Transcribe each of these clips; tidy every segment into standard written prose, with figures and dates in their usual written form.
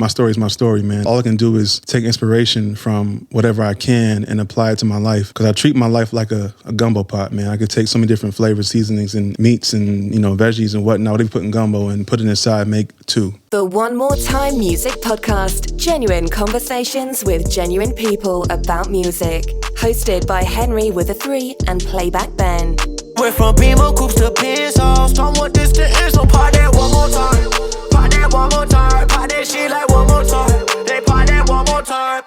My story is my story, man. All I can do is take inspiration from whatever I can and apply it to my life. Because I treat my life like a gumbo pot, man. I could take so many different flavors, seasonings, and meats and, veggies and whatnot. They put in gumbo and put it inside, make two. The One More Time Music Podcast. Genuine conversations with genuine people about music. Hosted by Henry with a 3 and Playback Ben. Went from Beamer Coops to Pencils. Don't want this to end, so part that one more time. Part that one more time. Part that shit like one more time. They part that one more time.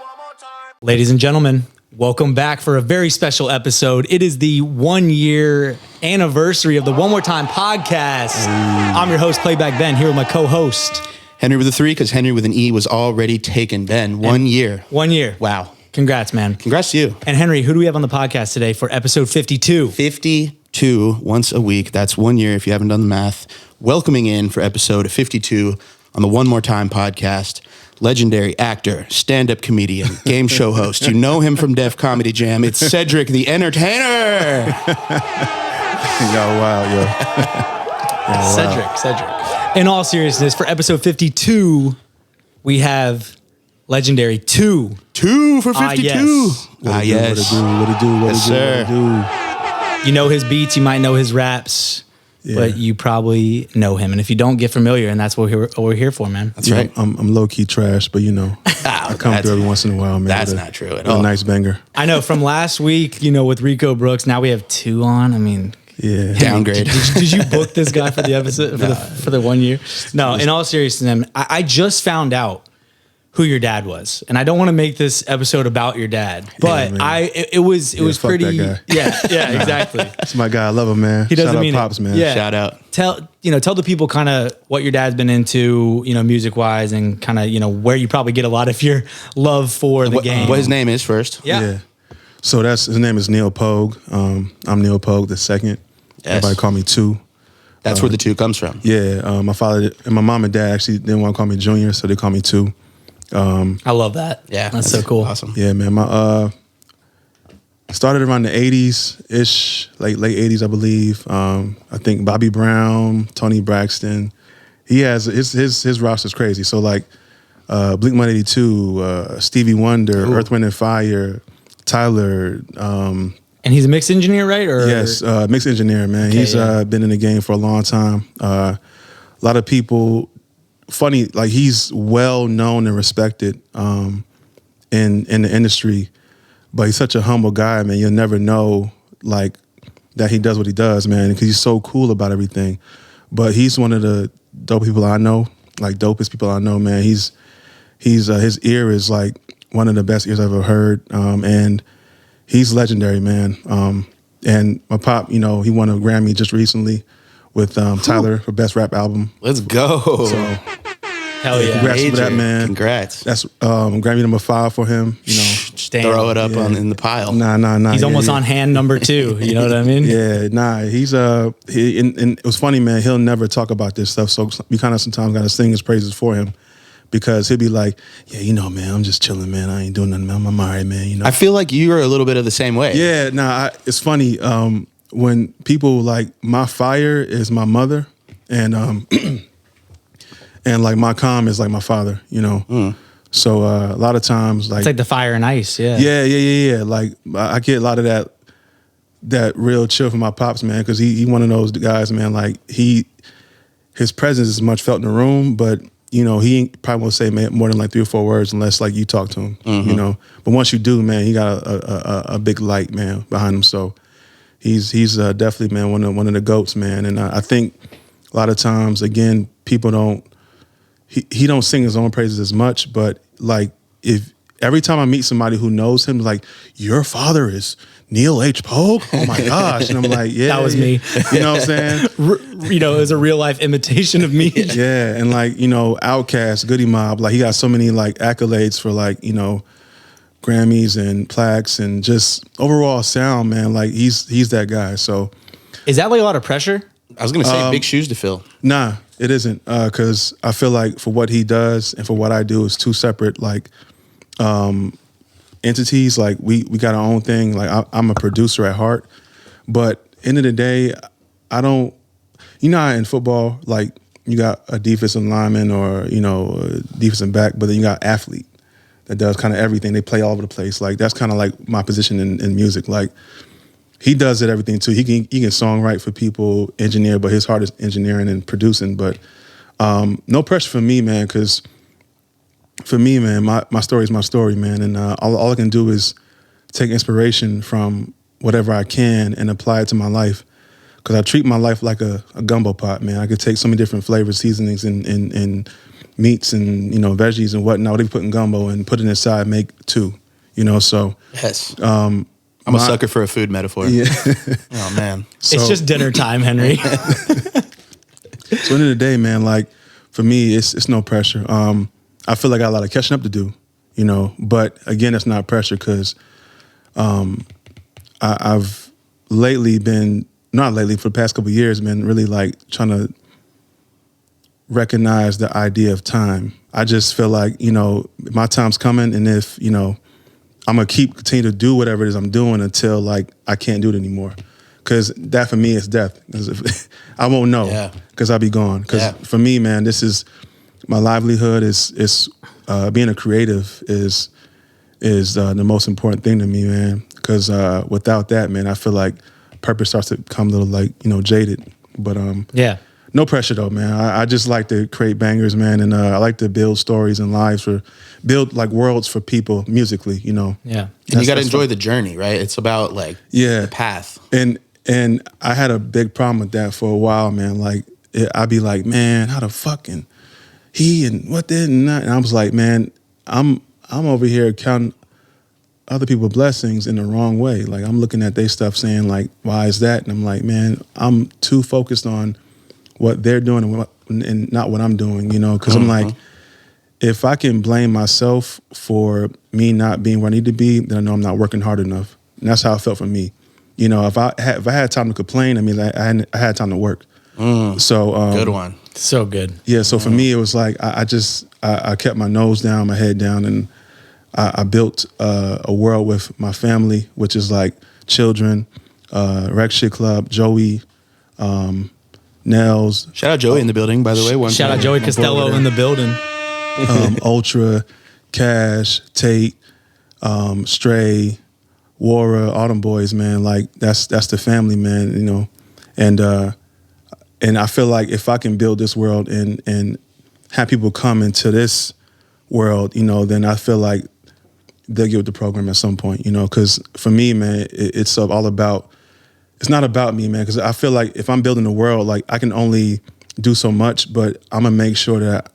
Ladies and gentlemen, welcome back for a very special episode. It is the 1 year anniversary of the One More Time podcast. I'm your host, Playback Ben, here with my co-host. Henry with a 3, because Henry with an E was already taken, Ben. 1 year. 1 year. Wow. Congrats, man. Congrats to you. And Henry, who do we have on the podcast today for episode 52? 52 once a week. That's 1 year if you haven't done the math. Welcoming in for episode 52 on the One More Time podcast. Legendary actor, stand-up comedian, game show host. You know him from Def Comedy Jam. It's Cedric the Entertainer. Yo. Cedric. In all seriousness, for episode 52, we have legendary 2. 2 for 52. Yes. What it do? Yes, sir. What You know his beats, you might know his raps, but you probably know him. And if you don't, get familiar, and that's what we're here for, man. That's right. I'm low-key trash, but I come through every once in a while, man. That's not true at all. A nice banger. I know from last week, with Rico Brooks, now we have 2 on. I mean... Yeah. Downgrade. Did you book this guy for the episode for the 1 year? No, in all seriousness, I just found out who your dad was, and I don't want to make this episode about your dad, but it was pretty. That guy. Yeah, exactly. That's my guy. I love him, man. He doesn't Shout out mean Pops, it. man. Yeah. Shout out. Tell the people kind of what your dad's been into, music wise, and kind of where you probably get a lot of your love for the game. What his name is first. Yeah. So his name is Neal Pogue. I'm Neal Pogue the second. Yes. Everybody call me 2. That's where the 2 comes from. Yeah. My father and my mom and dad actually didn't want to call me Junior, so they call me 2. I love that. Yeah, that's so cool. Awesome. Yeah, man. I started around the 80s-ish, late 80s, I believe. I think Bobby Brown, Tony Braxton. He has his roster's crazy. So like Blink-182, Stevie Wonder, Earth, Wind and Fire, Tyler. And he's a mix engineer, right? Or Yes, mix engineer, man. Okay, He's been in the game for a long time. A lot of people. Funny, like he's well known and respected in the industry, but he's such a humble guy, man. You'll never know like that he does what he does, man, because he's so cool about everything. But he's one of the dope people I know, like dopest people I know, man. He's his ear is like one of the best ears I've ever heard, and he's legendary, man. And my pop, he won a Grammy just recently with Tyler for Best Rap Album. Let's go. So, hell yeah. Congrats for that, man. Congrats. That's Grammy number 5 for him. Damn. Throw it up in the pile. Nah. He's almost on hand number 2. You know what I mean? Yeah, nah. He's and it was funny, man. He'll never talk about this stuff, so we kind of sometimes got to sing his praises for him, because he'll be like, yeah, man, I'm just chilling, man. I ain't doing nothing, man. I'm all right, man. I feel like you're a little bit of the same way. Yeah, nah. It's funny when people like my fire is my mother, and and like my calm is like my father, So a lot of times, like It's like the fire and ice, yeah. Yeah. Like I get a lot of that real chill from my pops, man, because he one of those guys, man. Like his presence is much felt in the room, but he probably won't say more than like 3 or 4 words unless like you talk to him, But once you do, man, he got a big light, man, behind him. So he's definitely, man, one of the GOATs, man. And I think a lot of times, again, people don't. He don't sing his own praises as much, but like if every time I meet somebody who knows him, like, your father is Neal H. Pogue? Oh my gosh. And I'm like, yeah. That was me. You know what I'm saying? It was a real life imitation of me. Yeah. And like, Outkast, Goody Mob, like he got so many like accolades for like, Grammys and plaques and just overall sound, man. Like he's that guy. So Is that like a lot of pressure? I was going to say big shoes to fill. Nah, it isn't. Because I feel like for what he does and for what I do is 2 separate like entities. Like we got our own thing. Like I'm a producer at heart, but end of the day, I don't. How in football, like you got a defensive lineman or, you know, a defensive back, but then you got athlete that does kind of everything. They play all over the place. Like, that's kind of like my position in music. Like, he does it everything too. He can songwrite for people, engineer, but his heart is engineering and producing. But no pressure for me, man, because for me, man, my story is my story, man. And all I can do is take inspiration from whatever I can and apply it to my life. Because I treat my life like a gumbo pot, man. I could take so many different flavors, seasonings, and meats and, you know, veggies and whatnot. They put in gumbo and put it inside, make two, you know, so. Yes. I'm a sucker for a food metaphor. Yeah. Oh, man. It's just dinner time, Henry. So at the end of the day, man, like, for me, it's no pressure. I feel like I got a lot of catching up to do, you know, but again, it's not pressure because I've lately been, not lately, for the past couple of years, been really like trying to recognize the idea of time. I just feel like, you know, my time's coming, and if, you know, I'm going to continue to do whatever it is I'm doing until, like, I can't do it anymore. Because that, for me, is death. 'Cause if, I won't know because I'll be gone. Because for me, man, this is my livelihood. Is being a creative is the most important thing to me, man. Because without that, man, I feel like purpose starts to become a little, like, you know, jaded. But no pressure though, man. I just like to create bangers, man, and I like to build stories and lives build like worlds for people musically, you know. Yeah, and you got to enjoy the journey, right? It's about like the path. And I had a big problem with that for a while, man. Like, I'd be like, man, how the fucking he and what did and that, and I was like, man, I'm over here counting other people's blessings in the wrong way. Like, I'm looking at their stuff saying, like, why is that? And I'm like, man, I'm too focused on what they're doing and not what I'm doing, you know? Because I'm like, if I can blame myself for me not being where I need to be, then I know I'm not working hard enough. And that's how it felt for me. You know, if I had time to complain, I mean, I had time to work. So good one. So good. Yeah. So for me, it was like I kept my nose down, my head down, and I built a world with my family, which is like children, Rec Shit Club, Joey, Nels. Shout out Joey in the building, by the way. Shout out Joey Costello in the building. Ultra, Cash, Tate, Stray, Wara, all them boys, man. Like, that's the family, man. You know, and I feel like if I can build this world and have people come into this world, you know, then I feel like they'll get with the program at some point, you know, because for me, man, it's all about, it's not about me, man, because I feel like if I'm building the world, like, I can only do so much, but I'm going to make sure that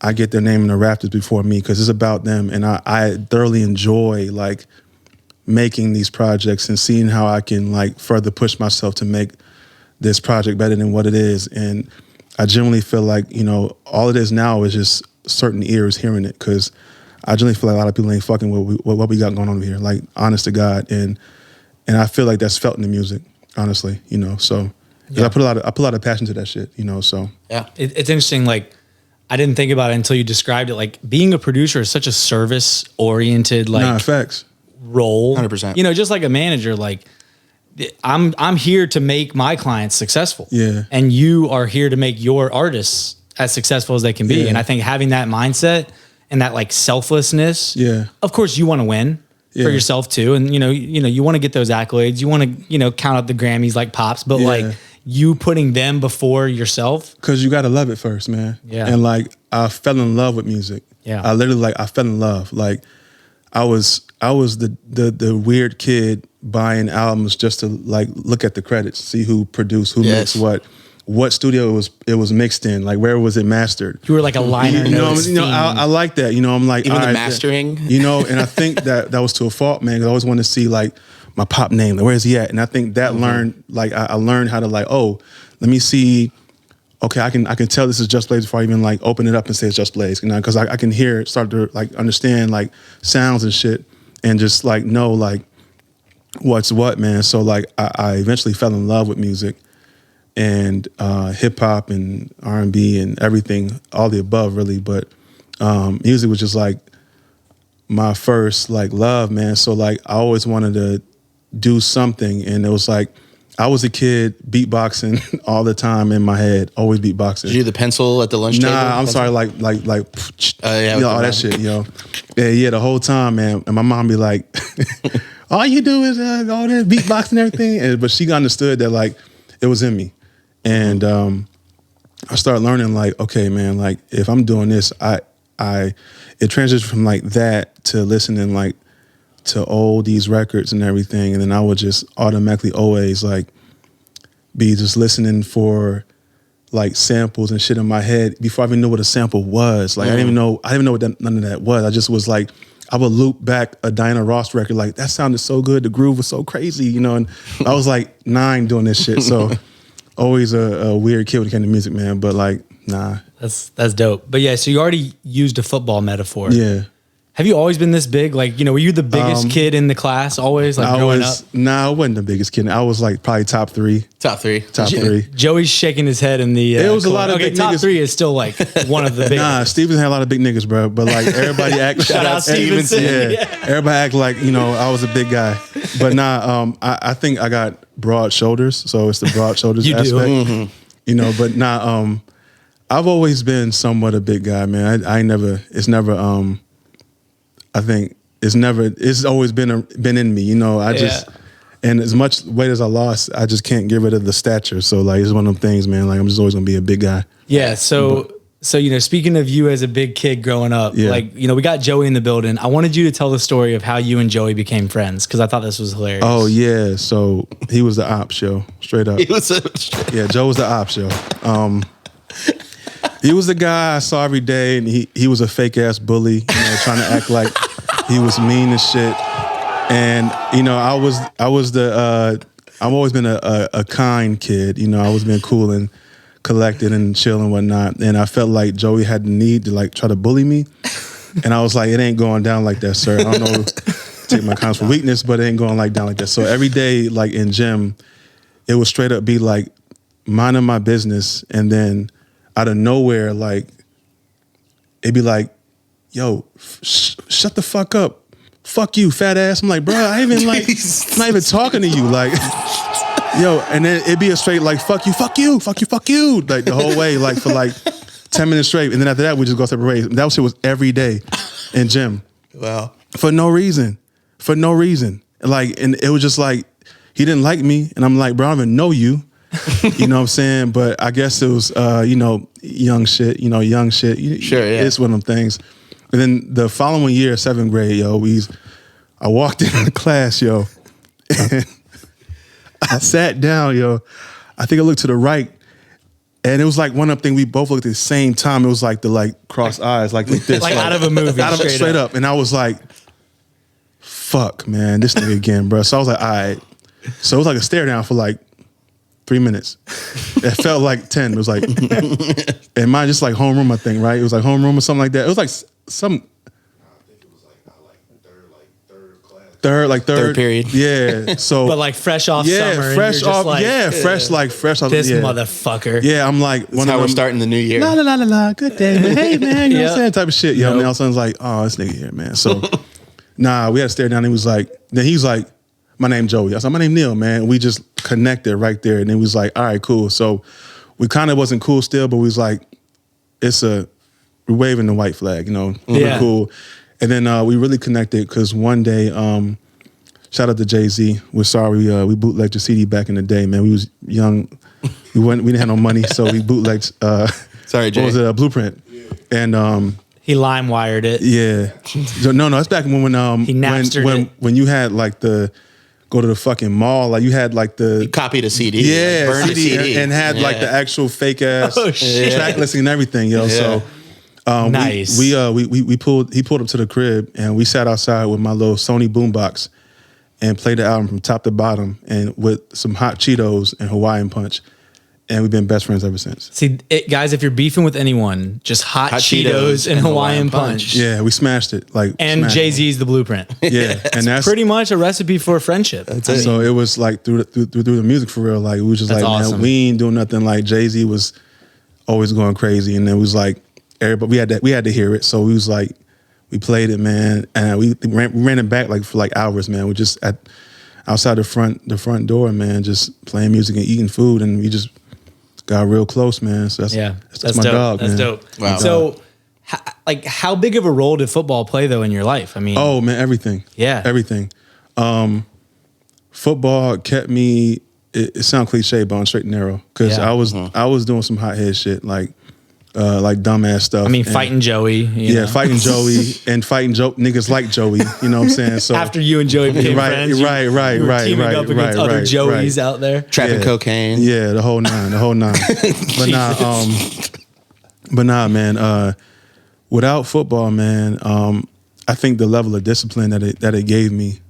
I get their name in the rafters before me, because it's about them, and I thoroughly enjoy, like, making these projects and seeing how I can, like, further push myself to make this project better than what it is. And I generally feel like, you know, all it is now is just certain ears hearing it, because I generally feel like a lot of people ain't fucking what we got going on over here, like, honest to God. And I feel like that's felt in the music, honestly, you know. So I put a lot of passion to that shit, you know. So it's interesting. Like, I didn't think about it until you described it. Like, being a producer is such a service oriented, like, facts. Role. 100%. You know, just like a manager, like, I'm here to make my clients successful. Yeah. And you are here to make your artists as successful as they can be. Yeah. And I think having that mindset and that, like, selflessness. Yeah. Of course you want to win for yourself too. And you want to get those accolades. You want to, count out the Grammys like Pops, but like, you putting them before yourself. Cause you gotta love it first, man. Yeah. And like, I fell in love with music. Yeah. I literally, I fell in love. Like, I was the weird kid buying albums just to, like, look at the credits, see who produced, who mixed what studio it was mixed in, like, where was it mastered. You were like a liner notes. I like that. You know, I'm like, even the mastering. You know, and I think that was to a fault, man. 'Cause I always wanted to see, like, my pop name, like, where is he at? And I think that learned, like, I learned how to, like, oh, let me see. Okay, I can tell this is Just Blaze before I even, like, open it up and say it's Just Blaze, you know, because I can hear it, start to, like, understand, like, sounds and shit, and just, like, know, like, what's what, man. So, like, I eventually fell in love with music and hip hop and R&B and everything, all the above, really. But music was just, like, my first, like, love, man. So, like, I always wanted to do something, and it was like, I was a kid beatboxing all the time in my head, always beatboxing. Did you do the pencil at the lunch table? Nah, I'm sorry, like, yeah, you know, all that shit, yo. Yeah, the whole time, man. And my mom be like, all you do is all that beatboxing and everything. But she understood that, like, it was in me. And I started learning, like, okay, man, like, if I'm doing this, it transitioned from, like, that to listening, like, to all these records and everything. And then I would just automatically always, like, be just listening for, like, samples and shit in my head before I even knew what a sample was. Like, I didn't even know what none of that was. I just was like, I would loop back a Diana Ross record, like, that sounded so good. The groove was so crazy, you know? And I was like 9 doing this shit. So always a weird kid when it came to music, man. But, like, nah. That's dope. But yeah, so you already used a football metaphor. Yeah. Have you always been this big? Like, you know, were you the biggest kid in the class always, like, growing up? Nah, I wasn't the biggest kid. I was, like, probably top 3. Top 3. Top 3. Joey's shaking his head in the... it was a lot of okay, big top niggas. 3 is still, like, one of the biggest. Nah, Stevenson had a lot of big niggas, bro. But, like, everybody act... Shout out Stevenson. Yeah. Everybody act like, you know, I was a big guy. But nah, I think I got broad shoulders. So it's the broad shoulders You aspect. do. Mm-hmm. You know, but nah, I've always been somewhat a big guy, man. I think it's always been in me, you know. And as much weight as I lost, I just can't get rid of the stature. So, like, it's one of them things, man. Like, I'm just always gonna be a big guy. Yeah. So you know, speaking of you as a big kid growing up, like, you know, we got Joey in the building. I wanted you to tell the story of how you and Joey became friends because I thought this was hilarious. Oh yeah, so he was the op show, straight up. Yeah, Joe was the op show. He was the guy I saw every day, and he was a fake ass bully, you know, trying to act like he was mean and shit. And you know, I've always been a kind kid, you know. I always been cool and collected and chill and whatnot. And I felt like Joey had the need to, like, try to bully me. And I was like, it ain't going down like that, sir. I don't know, take my comments for weakness, but it ain't going like down like that. So every day, like in gym, it would straight up be like minding my business, and then out of nowhere, like, it'd be like, yo, shut the fuck up. Fuck you, fat ass. I'm like, bro, I'm not even talking to you. Like, yo, and then it'd be a straight, like, fuck you, like, the whole way, like, for like 10 minutes straight. And then after that, we just go separate ways. That shit was every day in gym. Wow. For no reason. Like, and it was just like, he didn't like me. And I'm like, bro, I don't even know you. You know what I'm saying? But I guess it was, you know, young shit. Sure, yeah. It's one of them things. And then the following year, 7th grade, yo, I walked into class, yo, and I sat down, yo. I think I looked to the right, and it was like one of them things, we both looked at the same time. It was like the, like, crossed eyes, like this. Like out of a movie. Straight up. And I was like, fuck, man, this nigga again, bro. So I was like, all right. So it was like a stare down for like 3 minutes. It felt like 10. It was like, and mine just like homeroom, I think, right? It was like homeroom or something like that. It was like some. I think it was like third period. Yeah. So, but like fresh off summer. fresh off. Like, fresh off. This yeah. motherfucker. Yeah, I'm like, That's how we're starting the new year. La, good day, man. Hey, man, you know what I'm saying? Type of shit. Yo, Nope. man, all of a sudden, it's like, oh, this nigga here, man. So, nah, we had to stare down. He was like, then he's like, my name Joey. I was like, my name Neal, man. We just connected right there. And then we was like, all right, cool. So we kind of wasn't cool still, but we was like, we're waving the white flag, you know, we're cool. And then we really connected because one day, shout out to Jay-Z. We're sorry, we bootlegged your CD back in the day, man. We was young. We didn't have no money, so we bootlegged, Sorry, Jay. what was it, Blueprint. And He lime wired it. yeah. So, no, that's back when He Napstered it. when you had like go to the fucking mall, like you had like the Copied a CD. yeah, Burned a CD. and had like the actual fake ass track listing and everything, yo. Yeah. So Nice. he pulled up to the crib and we sat outside with my little Sony boombox and played the album from top to bottom and with some hot Cheetos and Hawaiian Punch. And we've been best friends ever since. See, guys, if you're beefing with anyone, just hot Cheetos and Hawaiian Punch. Yeah, we smashed it. And smashed it. Jay-Z's The Blueprint. Yeah, and that's Pretty much a recipe for friendship. So it was like through the music for real. Like we was just That's like, awesome. man, we ain't doing nothing. Like Jay-Z was always going crazy, and it was like everybody we had to hear it. So we was like, we played it, man, and we ran it back like for like hours, man. We just outside the front door, man, just playing music and eating food, and we just got real close, man. So that's my dope. dog. That's man. dope. Wow. So, how big of a role did football play though in your life? I mean, Oh man, everything. Yeah. Everything. Football kept me. It sounds cliche, but on straight and narrow. Because Yeah. I was doing some hot head shit like dumbass stuff. I mean, and- fighting Joey. You know? fighting Joey and fighting niggas like Joey. You know what I'm saying? So After you and Joey became friends, you were teaming up against other Joeys out there. Trapping cocaine. Yeah, the whole nine. But nah, man. Without football, man, I think the level of discipline that it gave me,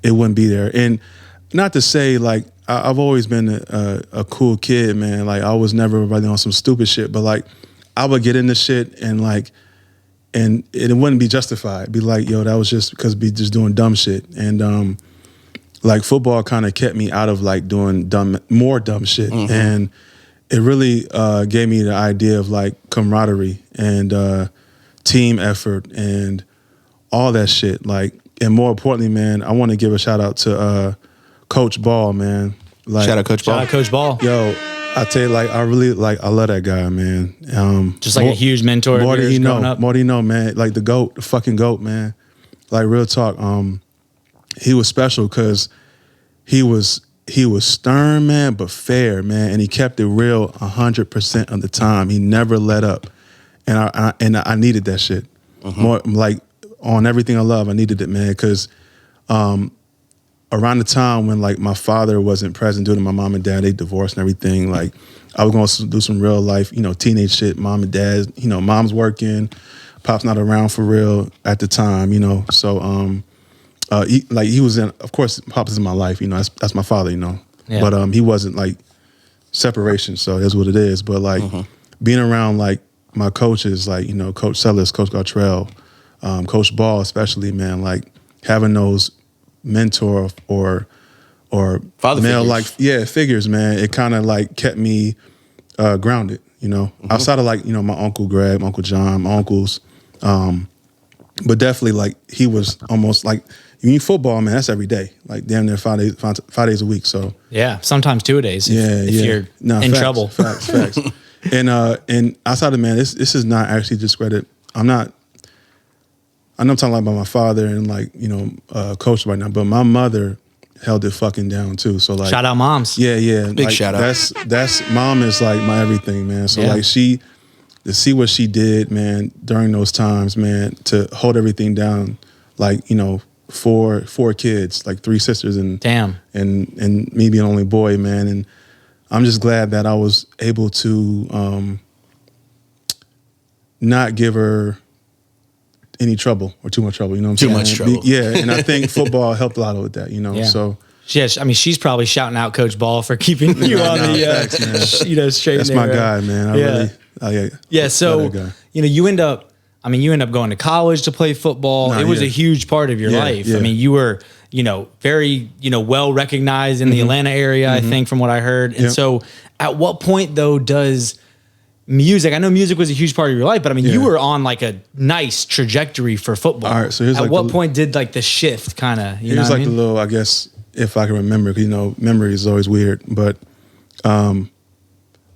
it wouldn't be there. And not to say like I've always been a cool kid, man. Like I was never really on some stupid shit, but like I would get into shit and it wouldn't be justified. Be like, yo, that was just because be just doing dumb shit. And like football kind of kept me out of like doing more dumb shit. Mm-hmm. And it really gave me the idea of like camaraderie and team effort and all that shit. Like, and more importantly, man, I want to give a shout out to Coach Ball, man. Like, Shout out Coach Ball. Shout out Coach Ball. Yo, I tell you, like, I really like, I love that guy, man. Just like a huge mentor. More than you know, up. more than you know, man. Like the GOAT, the fucking GOAT, man. Like real talk. He was special because he was stern, man, but fair, man, and he kept it real 100% of the time. He never let up, and I needed that shit. More like on everything I love, I needed it, man, because around the time when like my father wasn't present due to my mom and dad, they divorced and everything, like I was going to do some real life, teenage shit. Mom and dad, mom's working, pop's not around for real at the time, so he was in, of course, Pop is in my life, that's my father, Yeah. but he wasn't like separation, so that's what it is. But like being around like my coaches, like Coach Sellers, Coach Gartrell, Coach Ball, especially, man, like having those mentor or Father male figures. like figures, man, it kind of like kept me grounded, outside of like my Uncle Greg, my Uncle John, my uncles, but definitely like he was almost like, you mean football, man, that's every day, like damn near 5 days a week. So Yeah, sometimes 2 days. If you're in facts, trouble. Facts. And outside of, man, this is not actually discredit. I know I'm talking about my father and like, coach right now, but my mother held it fucking down too. So like, Shout out moms. Yeah. Big like, shout out. That's mom is like my everything, man. So Yeah. like to see what she did, man, during those times, man, to hold everything down, like, four kids, like 3 sisters and Damn. and me being the only boy, man. And I'm just glad that I was able to not give her any trouble or too much trouble, you know what I'm Too saying? much trouble. Yeah, and I think football helped a lot with that, Yeah. so Yeah, I mean, she's probably shouting out Coach Ball for keeping you on the, facts, man. straight. That's and my narrow. guy, man. Yeah. So love that guy. you end up going to college to play football. Nah, It was yeah. a huge part of your Yeah, life. yeah. I mean, you were very well recognized in the Atlanta area. I think from what I heard. And Yep. so, at what point though does music? I know music was a huge part of your life, but I mean, you Yeah. were on like a nice trajectory for football. All right, so here's at like what the- point did like the shift kind of? You know Here's what like I the mean? little, I guess, if I can remember, 'cause, memory is always weird. But I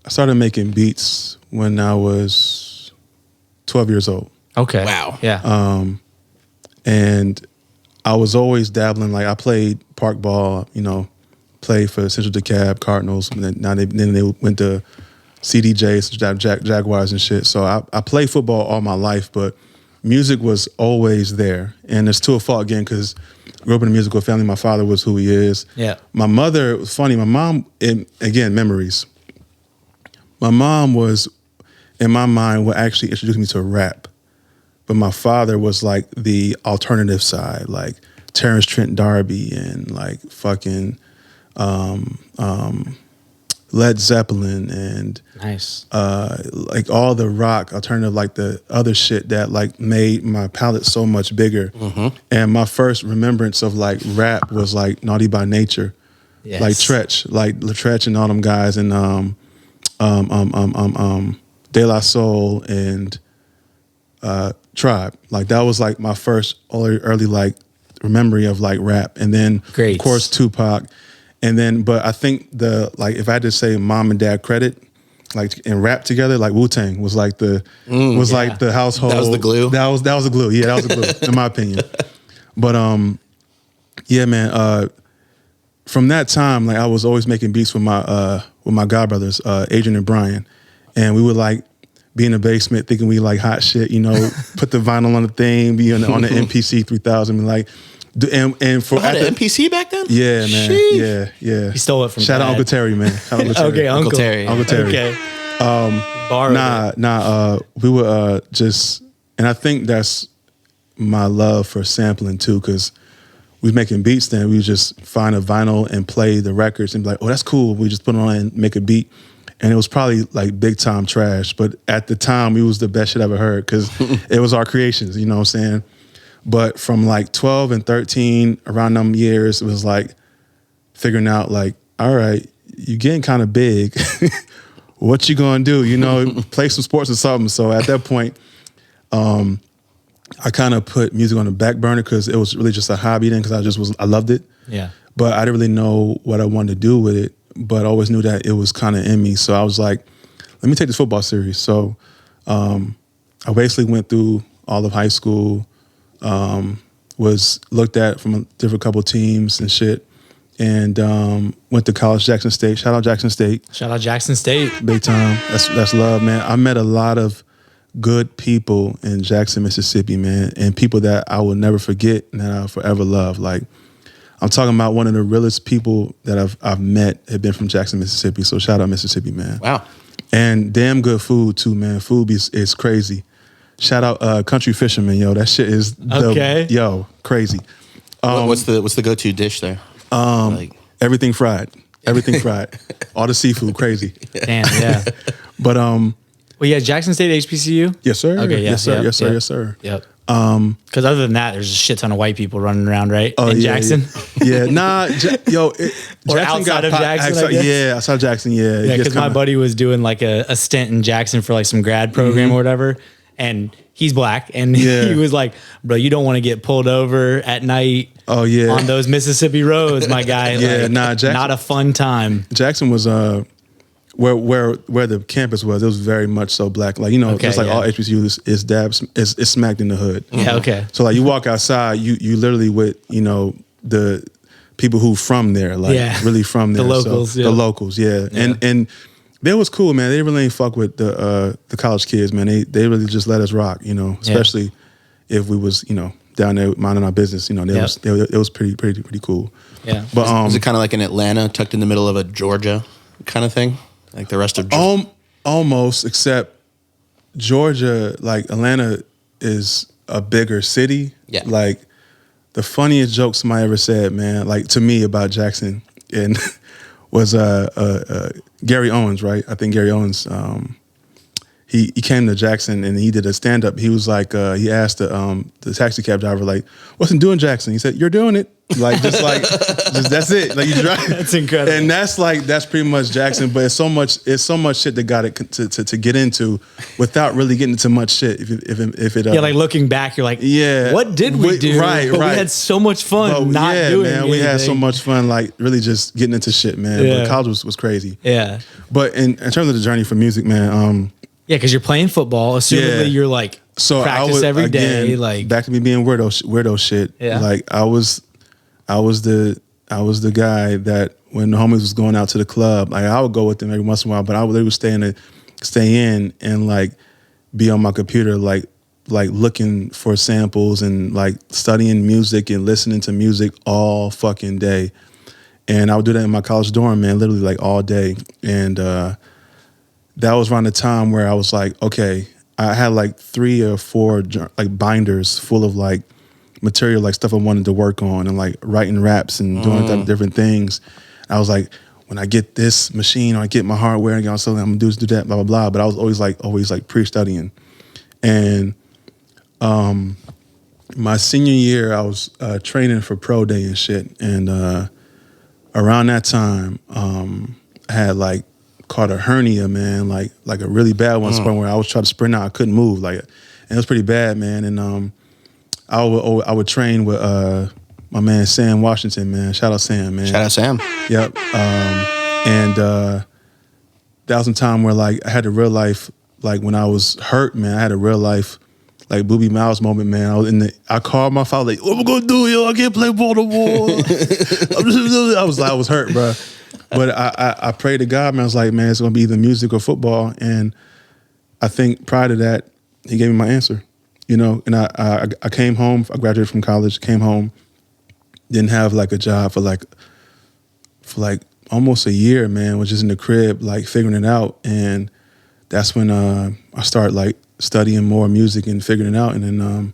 started making beats when I was 12 years old. Okay. Wow. Yeah. And I was always dabbling. Like I played park ball, played for Central DeKalb Cardinals. And then they went to CDJs, Jaguars and shit. So I played football all my life, but music was always there. And it's to a fault again, because I grew up in a musical family. My father was who he is. Yeah. My mother was funny. My mom, again, memories. My mom was, in my mind, what actually introduced me to rap. But my father was like the alternative side, like Terrence Trent D'Arby and like fucking Led Zeppelin and Nice. like all the rock alternative, like the other shit that like made my palette so much bigger. And my first remembrance of like rap was like Naughty by Nature, Yes. like Tretch and all them guys, and De La Soul and Tribe. Like that was like my first early like memory of like rap, and then Great. of course Tupac, and then but I think if I had to say mom and dad credit, like in rap together, like Wu-Tang was like the like the household. That was the glue. That was the glue. Yeah, that was the glue in my opinion. But yeah, man. From that time, like I was always making beats with my godbrothers, Adrian and Brian, and we would like be in the basement thinking we like hot shit, put the vinyl on the thing, be on the MPC 3000, and like, and for had an MPC back then. Yeah, man. Sheesh. Yeah. He stole it from Shout out Dad. Uncle Terry, man. Shout out Uncle Terry. Okay, Uncle Terry. Uncle Terry. Okay. Borrowed it. We were just, and I think that's my love for sampling too, because we was making beats then. We would just find a vinyl and play the records and be like, oh, that's cool. We just put it on and make a beat. And it was probably like big time trash. But at the time, it was the best shit I ever heard because it was our creations, you know what I'm saying? But from like 12 and 13, around them years, it was like figuring out like, all right, you're getting kind of big. What you gonna do? Play some sports or something. So at that point, I kind of put music on the back burner because it was really just a hobby then because I loved it. Yeah. But I didn't really know what I wanted to do with it, but I always knew that it was kind of in me. So I was like, let me take this football serious. So I basically went through all of high school, was looked at from a different couple teams and shit, and went to college, Jackson State. Shout out Jackson State. Shout out Jackson State. Big time. That's love, man. I met a lot of good people in Jackson, Mississippi, man, and people that I will never forget and that I'll forever love. Like, I'm talking about one of the realest people that I've met have been from Jackson, Mississippi. So shout out Mississippi, man. Wow. And damn good food too, man. Food is crazy. Shout out Country Fisherman, yo. That shit is crazy. What's the go-to dish there? Everything fried. Everything fried. All the seafood, crazy. Damn, yeah. But Well, yeah, Jackson State HBCU? yes, sir. Okay, yeah, yes, sir. yep, Yes, sir. yep. Yes, sir. Yep. Because other than that, there's a shit ton of white people running around, right? Oh, in yeah, Jackson? Yeah, nah, Or Jackson outside of got Jackson, I guess? Yeah, outside of Jackson, yeah. Yeah, because my buddy was doing like a stint in Jackson for like some grad program or whatever, and he's black, and he was like, bro, you don't want to get pulled over at night on those Mississippi roads, my guy. Yeah, like, Jackson, not a fun time. Jackson was where the campus was, it was very much so black. Like, just like all HBCU is smacked in the hood. Yeah, okay. So like you walk outside, you literally with, the people who from there, like really from there. The locals, The locals, yeah. And they was cool, man. They really ain't fuck with the college kids, man. They really just let us rock, especially if we was, down there minding our business, it was pretty cool. Yeah. But Was it kind of like in Atlanta, tucked in the middle of a Georgia kind of thing? Like the rest of Georgia? Almost, except Georgia, like Atlanta is a bigger city. Yeah. Like the funniest joke somebody ever said, man, like to me about Jackson and was Gary Owens, right? I think Gary Owens, he came to Jackson and he did a stand-up. He was like, he asked the taxi cab driver, like, what's it doing, Jackson? He said, you're doing it. Like, just that's it. Like, you drive. That's incredible. And that's pretty much Jackson, but it's so much shit that got it to get into without really getting into much shit. If it like looking back, you're like, what did we do? Right. We had so much fun doing man, we had so anything. much fun, like really just getting into shit, man. Yeah. But college was crazy. Yeah. But in terms of the journey for music, man, Yeah, because you're playing football. Assumedly, you're like practice every day. Like back to me being weirdo shit. Yeah. Like I was the guy that when the homies was going out to the club, like I would go with them every once in a while, but I would literally stay in and like be on my computer, like looking for samples and like studying music and listening to music all fucking day. And I would do that in my college dorm, man, literally like all day. And that was around the time where I was like, okay, I had like 3 or 4 like binders full of like material, like stuff I wanted to work on and like writing raps and doing different things. I was like, when I get this machine or I get my hardware and something, I'm gonna do that, blah, blah, blah. But I was always pre-studying. And my senior year, I was training for pro day and shit. And around that time, I had like caught a hernia, man, like a really bad one, where I was trying to sprint out, I couldn't move, like, and it was pretty bad, man. And I would train with my man Sam Washington, man. Shout out Sam, man. Shout out Sam. Yep. And that was some time where like I had a real life, like when I was hurt, man, I had a real life like Booby Miles moment, man. I called my father, like, what am I gonna do, yo? I can't play ball no more. I was hurt, bro. But I prayed to God, man. I was like, man, it's gonna be either music or football. And I think prior to that, he gave me my answer. You know, and I came home, I graduated from college, came home, didn't have like a job for like almost a year, man, was just in the crib, like figuring it out. And that's when I started like studying more music and figuring it out. And then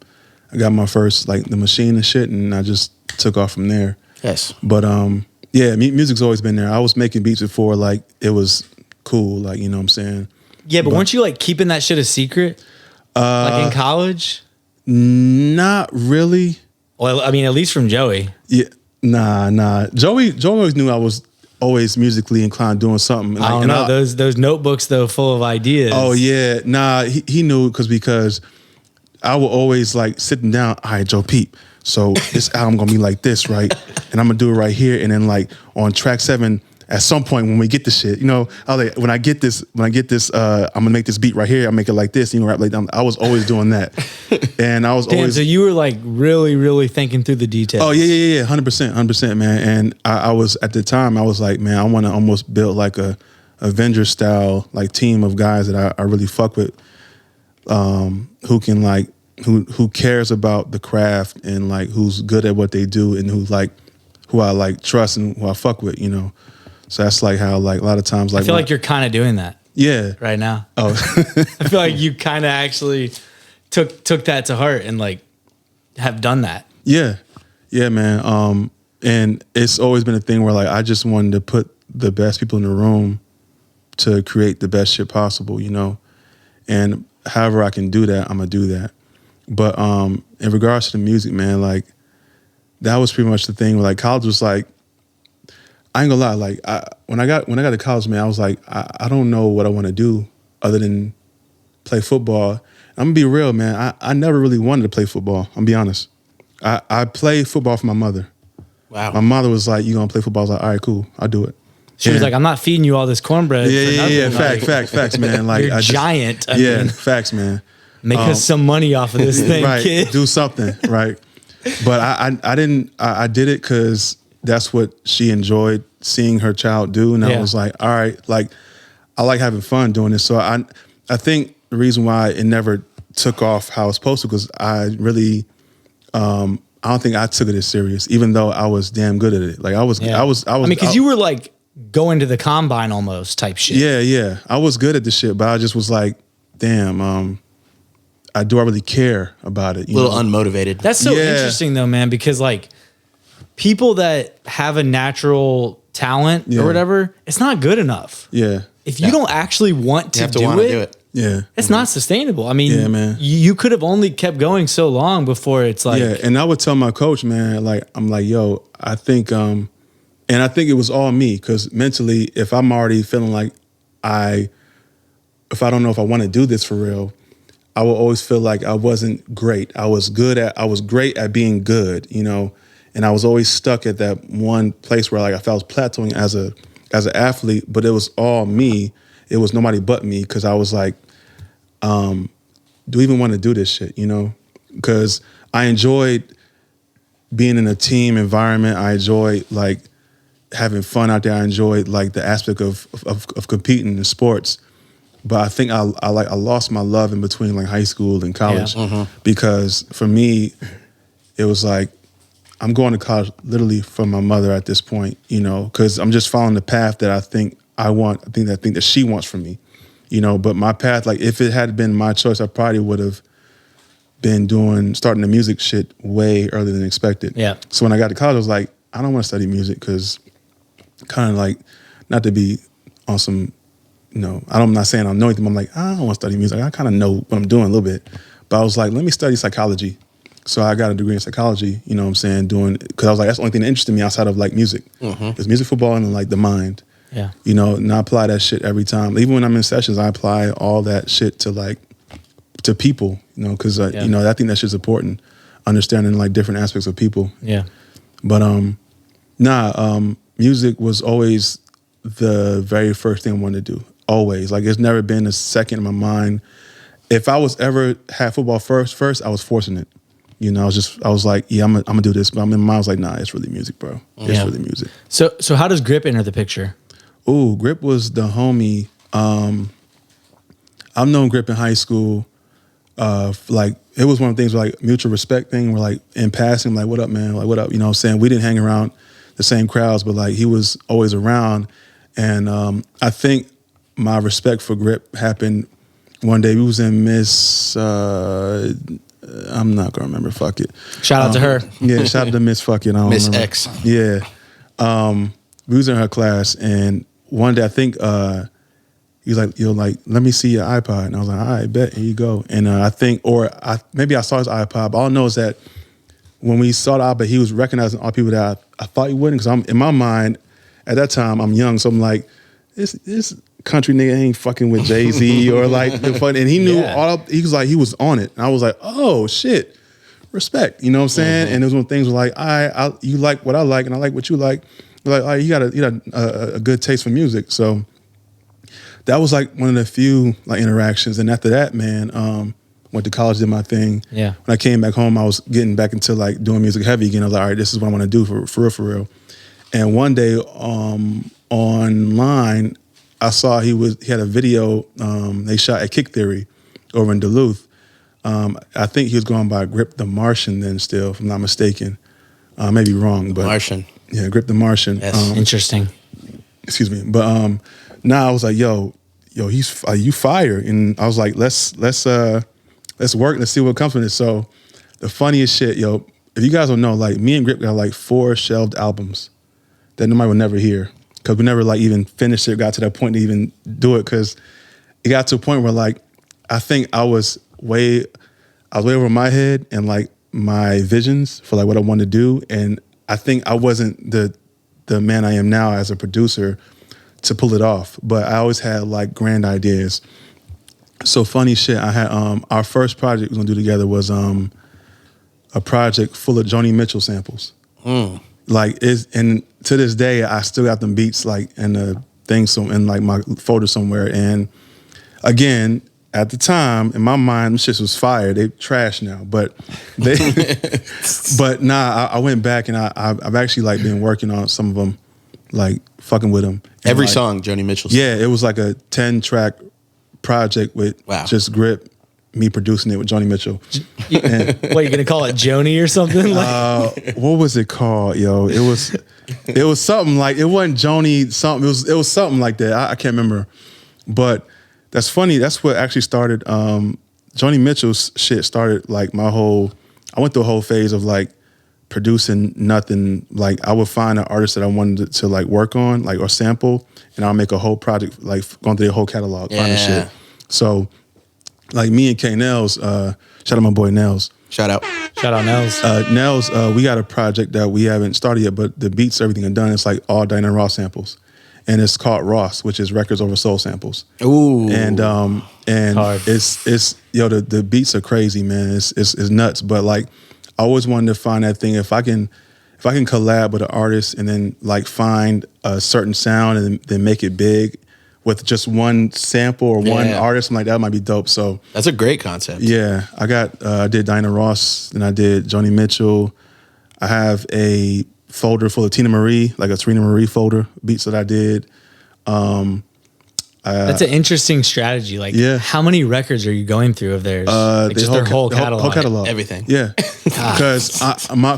I got my first like the machine and shit, and I just took off from there. Yes. But yeah, music's always been there. I was making beats before, like it was cool, like, you know what I'm saying? Yeah, but weren't you like keeping that shit a secret? Like in college? Not really. Well, I mean, at least from Joey. Yeah, nah. Joey always knew I was always musically inclined, doing something. I don't know. Those notebooks though, full of ideas. Oh yeah, nah. He knew because I would always like sitting down. All right, Joe Peep. So this album gonna be like this, right? And I'm gonna do it right here. And then like on track 7, at some point when we get the shit, you know, I was like, when I get this, I'm gonna make this beat right here. I'll make it like this, you know, rap like that. I was always doing that. And I was always. So you were like really, really thinking through the details. Oh yeah, 100%, man. And I was at the time, I was like, man, I want to almost build like a Avengers style like team of guys that I really fuck with, who can like who cares about the craft and like who's good at what they do and who I like trust and who I fuck with, you know. So that's like how like a lot of times like I feel like you're kind of doing that. Yeah. Right now. Oh. I feel like you kind of actually took that to heart and like have done that. Yeah, man. And it's always been a thing where like I just wanted to put the best people in the room to create the best shit possible, you know. And however I can do that, I'm gonna do that. But in regards to the music, man, like that was pretty much the thing. Where, like college was like, I ain't gonna lie, like when I got to college, man, I was like, I don't know what I want to do other than play football. I'm gonna be real, man. I never really wanted to play football. I'm gonna be honest. I played football for my mother. Wow. My mother was like, "You gonna play football?" I was like, "All right, cool, I'll do it." She was like, "I'm not feeding you all this cornbread." Yeah. For nothing. Facts, man. Like you're giant. I mean, facts, man. Make us some money off of this thing, right, kid. do something, right? But I didn't. I did it because that's what she enjoyed seeing her child do, and I was like, all right, like I like having fun doing this. So I think the reason why it never took off how it's supposed to, because I really, I don't think I took it as serious, even though I was damn good at it. Like I was. I mean, because you were like going to the combine almost type shit. Yeah. I was good at the shit, but I just was like, damn. I really care about it? A little unmotivated. That's so interesting though, man, because like people that have a natural talent or whatever, it's not good enough. Yeah. If you don't actually want to, do it, yeah, it's not sustainable. I mean, yeah, man. You could have only kept going so long before it's like. Yeah, and I would tell my coach, man, like I'm like, yo, I think, and I think it was all me, because mentally, if I'm already feeling like if I don't know if I want to do this for real, I will always feel like I wasn't great. I was great at being good, you know, and I was always stuck at that one place where like I felt I was plateauing as an athlete, but it was all me. It was nobody but me, because I was like, do I even want to do this shit, you know? Because I enjoyed being in a team environment. I enjoyed like having fun out there. I enjoyed like the aspect of competing in sports. But I think I lost my love in between like high school and college, because for me, it was like I'm going to college literally from my mother at this point, you know, because I'm just following the path that I think I want. I think that she wants from me, you know. But my path, like if it had been my choice, I probably would have been starting the music shit way earlier than expected. Yeah. So when I got to college, I was like, I don't want to study music, because kind of like, not to be on some. No, I'm not saying I know anything. I'm like, I don't want to study music. I kind of know what I'm doing a little bit. But I was like, let me study psychology. So I got a degree in psychology, you know what I'm saying, because I was like, that's the only thing that interested me outside of like music. It's music, football, and like the mind. Yeah. You know, and I apply that shit every time. Even when I'm in sessions, I apply all that shit to people, you know, because, you know, I think that shit's important. Understanding like different aspects of people. Yeah. But music was always the very first thing I wanted to do. Always. Like it's never been a second in my mind. If I was ever had football first, I was forcing it. You know, I was like, yeah, I'm gonna do this. But in my mind, I was like, nah, it's really music, bro. It's really music. So how does Grip enter the picture? Ooh, Grip was the homie. I've known Grip in high school. Like it was one of the things like mutual respect thing. We're like in passing, like, what up, man? Like, what up? You know what I'm saying? We didn't hang around the same crowds, but like he was always around. And I think my respect for Grip happened one day. We was in Miss, I'm not gonna remember, fuck it. Shout out to her. Yeah, shout out to Miss fuck it. I don't Miss remember. X. Yeah. We was in her class and one day I think he was like, yo, like, let me see your iPod. And I was like, all right, bet, here you go. And I think, maybe I saw his iPod, but all I know is that when we saw the iPod, he was recognizing all people that I thought he wouldn't, because I'm in my mind, at that time, I'm young, so I'm like, this country nigga ain't fucking with Jay-Z or like, and he knew he was like, he was on it. And I was like, oh, shit, respect, you know what I'm saying? And it was one of the things where like, you like what I like, and I like what you like. Like, all right, you got a good taste for music, so that was like one of the few like interactions. And after that, man, went to college, did my thing. Yeah. When I came back home, I was getting back into like doing music heavy again. I was like, all right, this is what I want to do for real. And one day online, I saw he had a video they shot at Kick Theory over in Duluth. I think he was going by Grip the Martian then still, if I'm not mistaken. I may be wrong, but Martian. Yeah, Grip the Martian. Yes. Interesting. Excuse me. But now I was like, yo, he's you fire. And I was like, let's work. Let's see what comes from this. So the funniest shit, yo, if you guys don't know, like me and Grip got like 4 shelved albums that nobody would never hear, because we never like even finished it, got to that point to even do it, because it got to a point where like I think I was way over my head and like my visions for like what I wanted to do, and I think I wasn't the man I am now as a producer to pull it off, but I always had like grand ideas. So funny shit, I had our first project we was gonna do together was a project full of Joni Mitchell samples. Like and to this day I still got them beats like in the thing, so in like my folder somewhere. And again, at the time in my mind, this shit was fire. They trash now, but but nah, I went back and I've actually like been working on some of them, like fucking with them. And Every like, song, Joni Mitchell. Yeah, it was like a 10-track project with just Grip, me producing it with Joni Mitchell. What, you gonna call it Joni or something? What was it called, yo? It was something like, it wasn't Joni something. It was something like that. I can't remember, but that's funny. That's what actually started. Joni Mitchell's shit started like my whole. I went through a whole phase of like producing nothing. Like I would find an artist that I wanted to like work on, like or sample, and I'll make a whole project, like going through the whole catalog, finding shit. So, like me and K Nels, shout out my boy Nels. Shout out Nels. Nels, we got a project that we haven't started yet, but the beats, everything are done. It's like all Diana Ross samples, and it's called Ross, which is Records Over Soul Samples. Ooh, and it's yo, the beats are crazy, man. It's nuts, but like I always wanted to find that thing. If I can collab with an artist and then like find a certain sound and then make it big with just one sample or one artist, I'm like, that might be dope. So that's a great concept. Yeah, I did Diana Ross, then I did Joni Mitchell. I have a folder full of Tina Marie, like a Tina Marie folder, beats that I did. That's an interesting strategy. Like, how many records are you going through of theirs? Like just their whole catalog. Whole catalog. Everything. Yeah. Because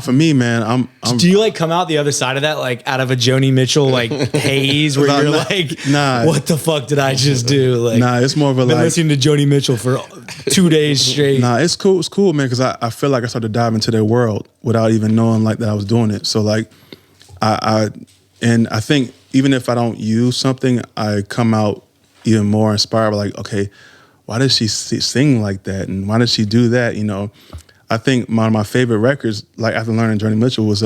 for me, man, I'm. Do you like come out the other side of that, like out of a Joni Mitchell like haze, where you're like, what the fuck did I just do? Like, it's more of a been listening to Joni Mitchell for 2 days straight. It's cool. It's cool, man, because I feel like I started to dive into their world without even knowing like that I was doing it. So like, I think even if I don't use something, I come out even more inspired by like, okay, why does she sing like that? And why does she do that? You know, I think one of my favorite records, like after learning Joni Mitchell, was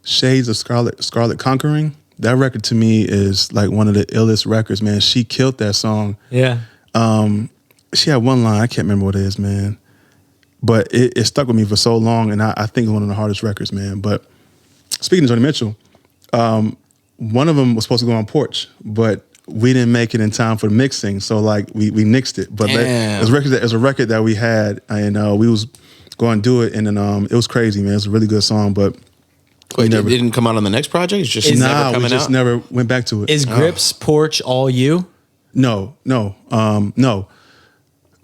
Shades of Scarlet Conquering. That record to me is like one of the illest records, man. She killed that song. Yeah. She had one line, I can't remember what it is, man. But it stuck with me for so long, and I think it's one of the hardest records, man. But speaking of Joni Mitchell, one of them was supposed to go on Porch, but we didn't make it in time for the mixing, so like we nixed it. But it was a record that we had, and we was going to do it, and then it was crazy, man. It was a really good song, but wait, it didn't come out on the next project. It's just never coming we just out? never went back to it. Is Grips Porch all you? No.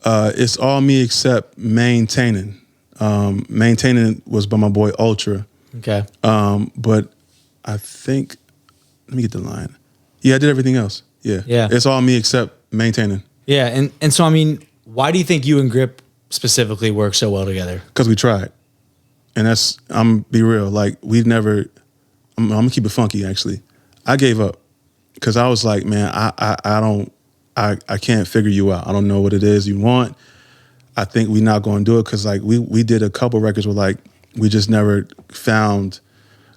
It's all me except Maintaining. Maintaining was by my boy Ultra. Okay. But I think, let me get the line. Yeah, I did everything else. Yeah. It's all me except Maintaining. Yeah, and so I mean, why do you think you and Grip specifically work so well together? Because we tried. And I'm be real, like I'm gonna keep it funky actually. I gave up because I was like, man, I can't figure you out. I don't know what it is you want. I think we're not going to do it because like we did a couple records where like we just never found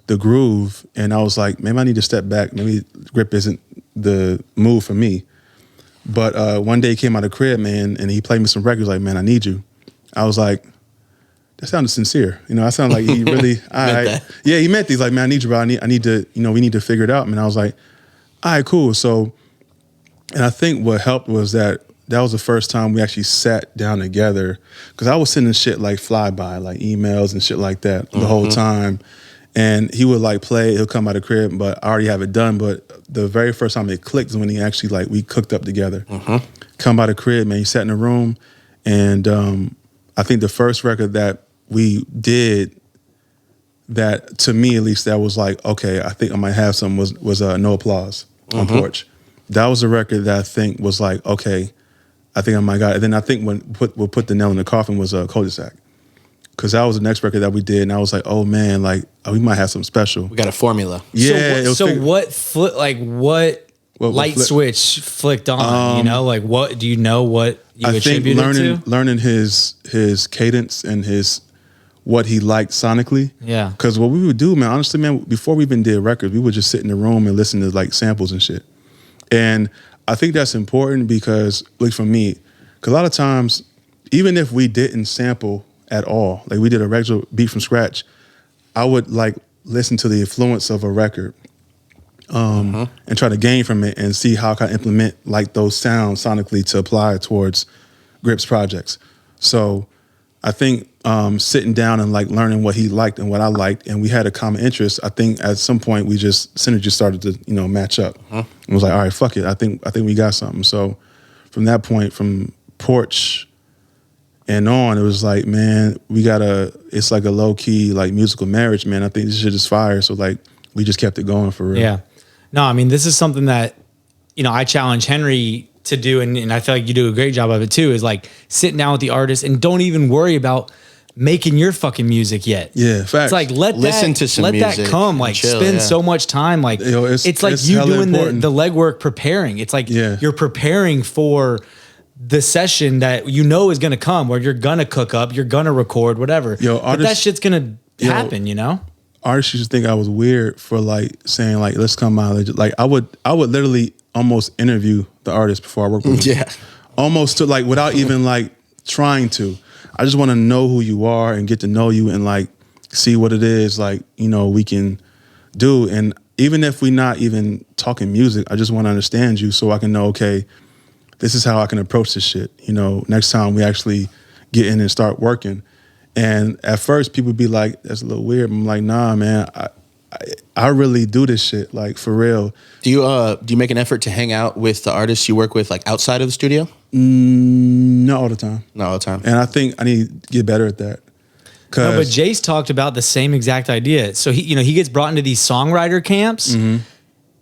the groove, and I was like, maybe I need to step back. Maybe Grip isn't the move for me. But one day he came out of the crib, man, and he played me some records. Like, man, I need you. I was like, that sounded sincere. You know, I sounded like he really. Yeah, he meant these. Like, man, I need you, bro. I need to. You know, we need to figure it out. Man, I was like, all right, cool. So, and I think what helped was that was the first time we actually sat down together, because I was sending shit like flyby, like emails and shit like that the whole time. And he would like play, he'll come out of the crib, but I already have it done. But the very first time it clicked is when he actually like, we cooked up together. Come out of the crib, man, he sat in the room. And I think the first record that we did that, to me at least, that was like, okay, I think I might have some was No Applause on Porch. That was a record that I think was like, okay, I think I might got it. And then I think when we'll put the nail in the coffin was a Cul-de-sac. Because that was the next record that we did, and I was like, "Oh man, like we might have something special." We got a formula. Yeah. What light switch flicked on? You know, like what do you know? What you attribute it to? Learning his cadence and what he liked sonically. Yeah. Because what we would do, man, honestly, man, before we even did records, we would just sit in the room and listen to like samples and shit. And I think that's important because, like for me, because a lot of times, even if we didn't sample at all, like we did a regular beat from scratch, I would like listen to the influence of a record and try to gain from it and see how I can implement like those sounds sonically to apply towards Grip's projects. So I think sitting down and like learning what he liked and what I liked, and we had a common interest, I think at some point synergy started to, you know, match up. And was like, all right, fuck it. I think we got something. So from that point, from Porch and on, it was like, man, it's like a low key like musical marriage, man. I think this shit is fire. So like we just kept it going for real. Yeah. No, I mean, this is something that, you know, I challenge Henry to do, and I feel like you do a great job of it too, is like sitting down with the artist and don't even worry about making your fucking music yet. Yeah, facts. It's like let that come. Like chill, spend so much time. Like it's like you doing the legwork preparing. It's like you're preparing for the session that you know is gonna come, where you're gonna cook up, you're gonna record, whatever. But that shit's gonna happen, you know? Artists used to think I was weird for like saying like, let's come out. Like I would literally almost interview the artist before I work with them. Yeah. Almost to like without even like trying to. I just want to know who you are and get to know you and like see what it is like, you know, we can do. And even if we're not even talking music, I just want to understand you so I can know, okay, this is how I can approach this shit. You know, next time we actually get in and start working. And at first people would be like, that's a little weird. I'm like, nah, man, I really do this shit, like for real. Do you make an effort to hang out with the artists you work with like outside of the studio? Not all the time. Not all the time. And I think I need to get better at that. No, but Jace talked about the same exact idea. So he gets brought into these songwriter camps.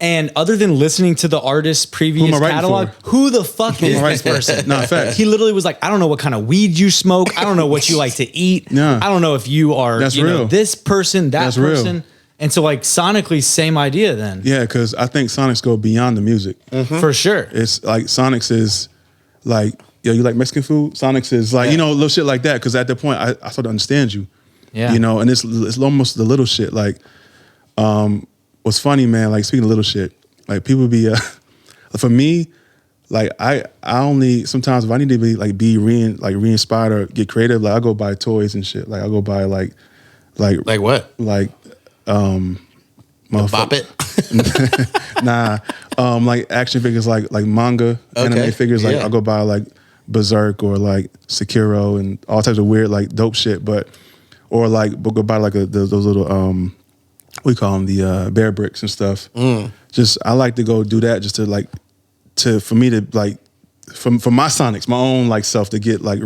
And other than listening to the artist's previous catalog, who the fuck is this person? No, fact. He literally was like, I don't know what kind of weed you smoke. I don't know what you like to eat. I don't know if you are this person, that person. Real. And so like sonically, same idea then. Yeah, because I think Sonics go beyond the music. For sure. It's like Sonics is like, yo, you like Mexican food? Sonics is like, you know, little shit like that. Because at that point, I started to understand you. Yeah. You know, and it's almost the little shit. Like, what's funny, man, like speaking of little shit, like people be, for me, like I only, sometimes if I need to be re-inspired or get creative, like I go buy toys and shit. Like I go buy like what? Like, Bop it. Nah, like action figures, like manga, anime figures. Like I'll go buy like Berserk or like Sekiro and all types of weird like dope shit. But or like we'll go buy like those little we call them the bear bricks and stuff. Just I like to go do that just to for me to like for my sonics, my own like self to get like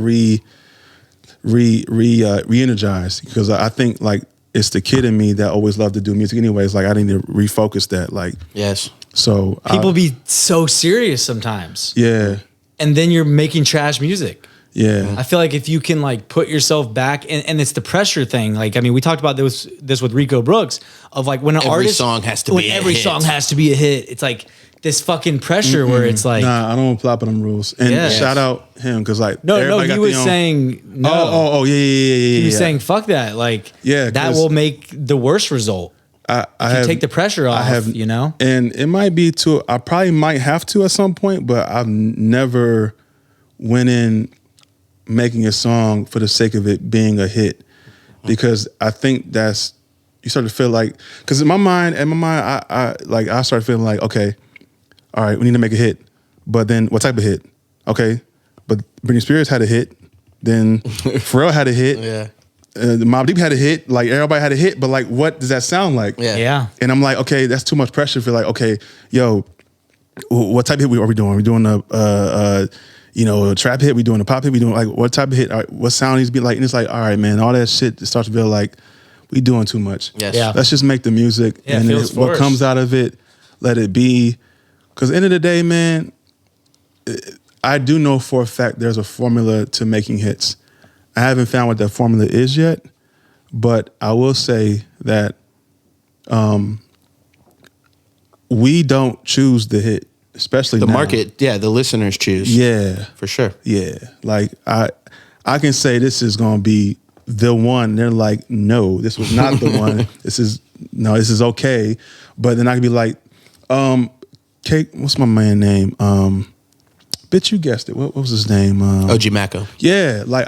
re-energized, because I think like it's the kid in me that always loved to do music anyways. Like I need to refocus that. Like Yes. So People be so serious sometimes. Yeah. And then you're making trash music. Yeah. I feel like if you can like put yourself back, and it's the pressure thing. Like, I mean, we talked about this with Rico Brooks of like when an artist, song has to be a every hit. song has to be a hit. It's like this fucking pressure where it's like, Nah, I don't apply by them rules. And shout out him because like no, everybody he got was their own- saying no. Oh, yeah. He was saying fuck that. Like, that 'cause will make the worst result. I You have take the pressure off, you know? And it might be to, I probably might have to at some point, but I've never went in making a song for the sake of it being a hit, because I think that's, you start to feel like, because in my mind, I started feeling like, okay, all right, we need to make a hit, but then what type of hit? Okay, but Britney Spears had a hit, then Pharrell had a hit, Mobb Deep had a hit, like everybody had a hit, but like what does that sound like? Yeah. And I'm like, okay, that's too much pressure for like, okay, yo, what type of hit are we doing? Are we doing a trap hit? We doing a pop hit? We doing like what type of hit? All right, what sound needs to be like? And it's like, all right, man, all that shit starts to feel like we doing too much. Yes. Yeah. Let's just make the music, and then feels what forced. comes out of it, let it be. Because at the end of the day, man, I do know for a fact there's a formula to making hits. I haven't found what that formula is yet, but I will say that we don't choose the hit, especially The now. market, the listeners choose. Yeah, For sure. yeah. Like I can say this is gonna be the one. They're like, no, this was not the one. This is okay. But then I can be like, Kate, what's my man name? Bitch, you guessed it. What was his name? OG Mako. Yeah, like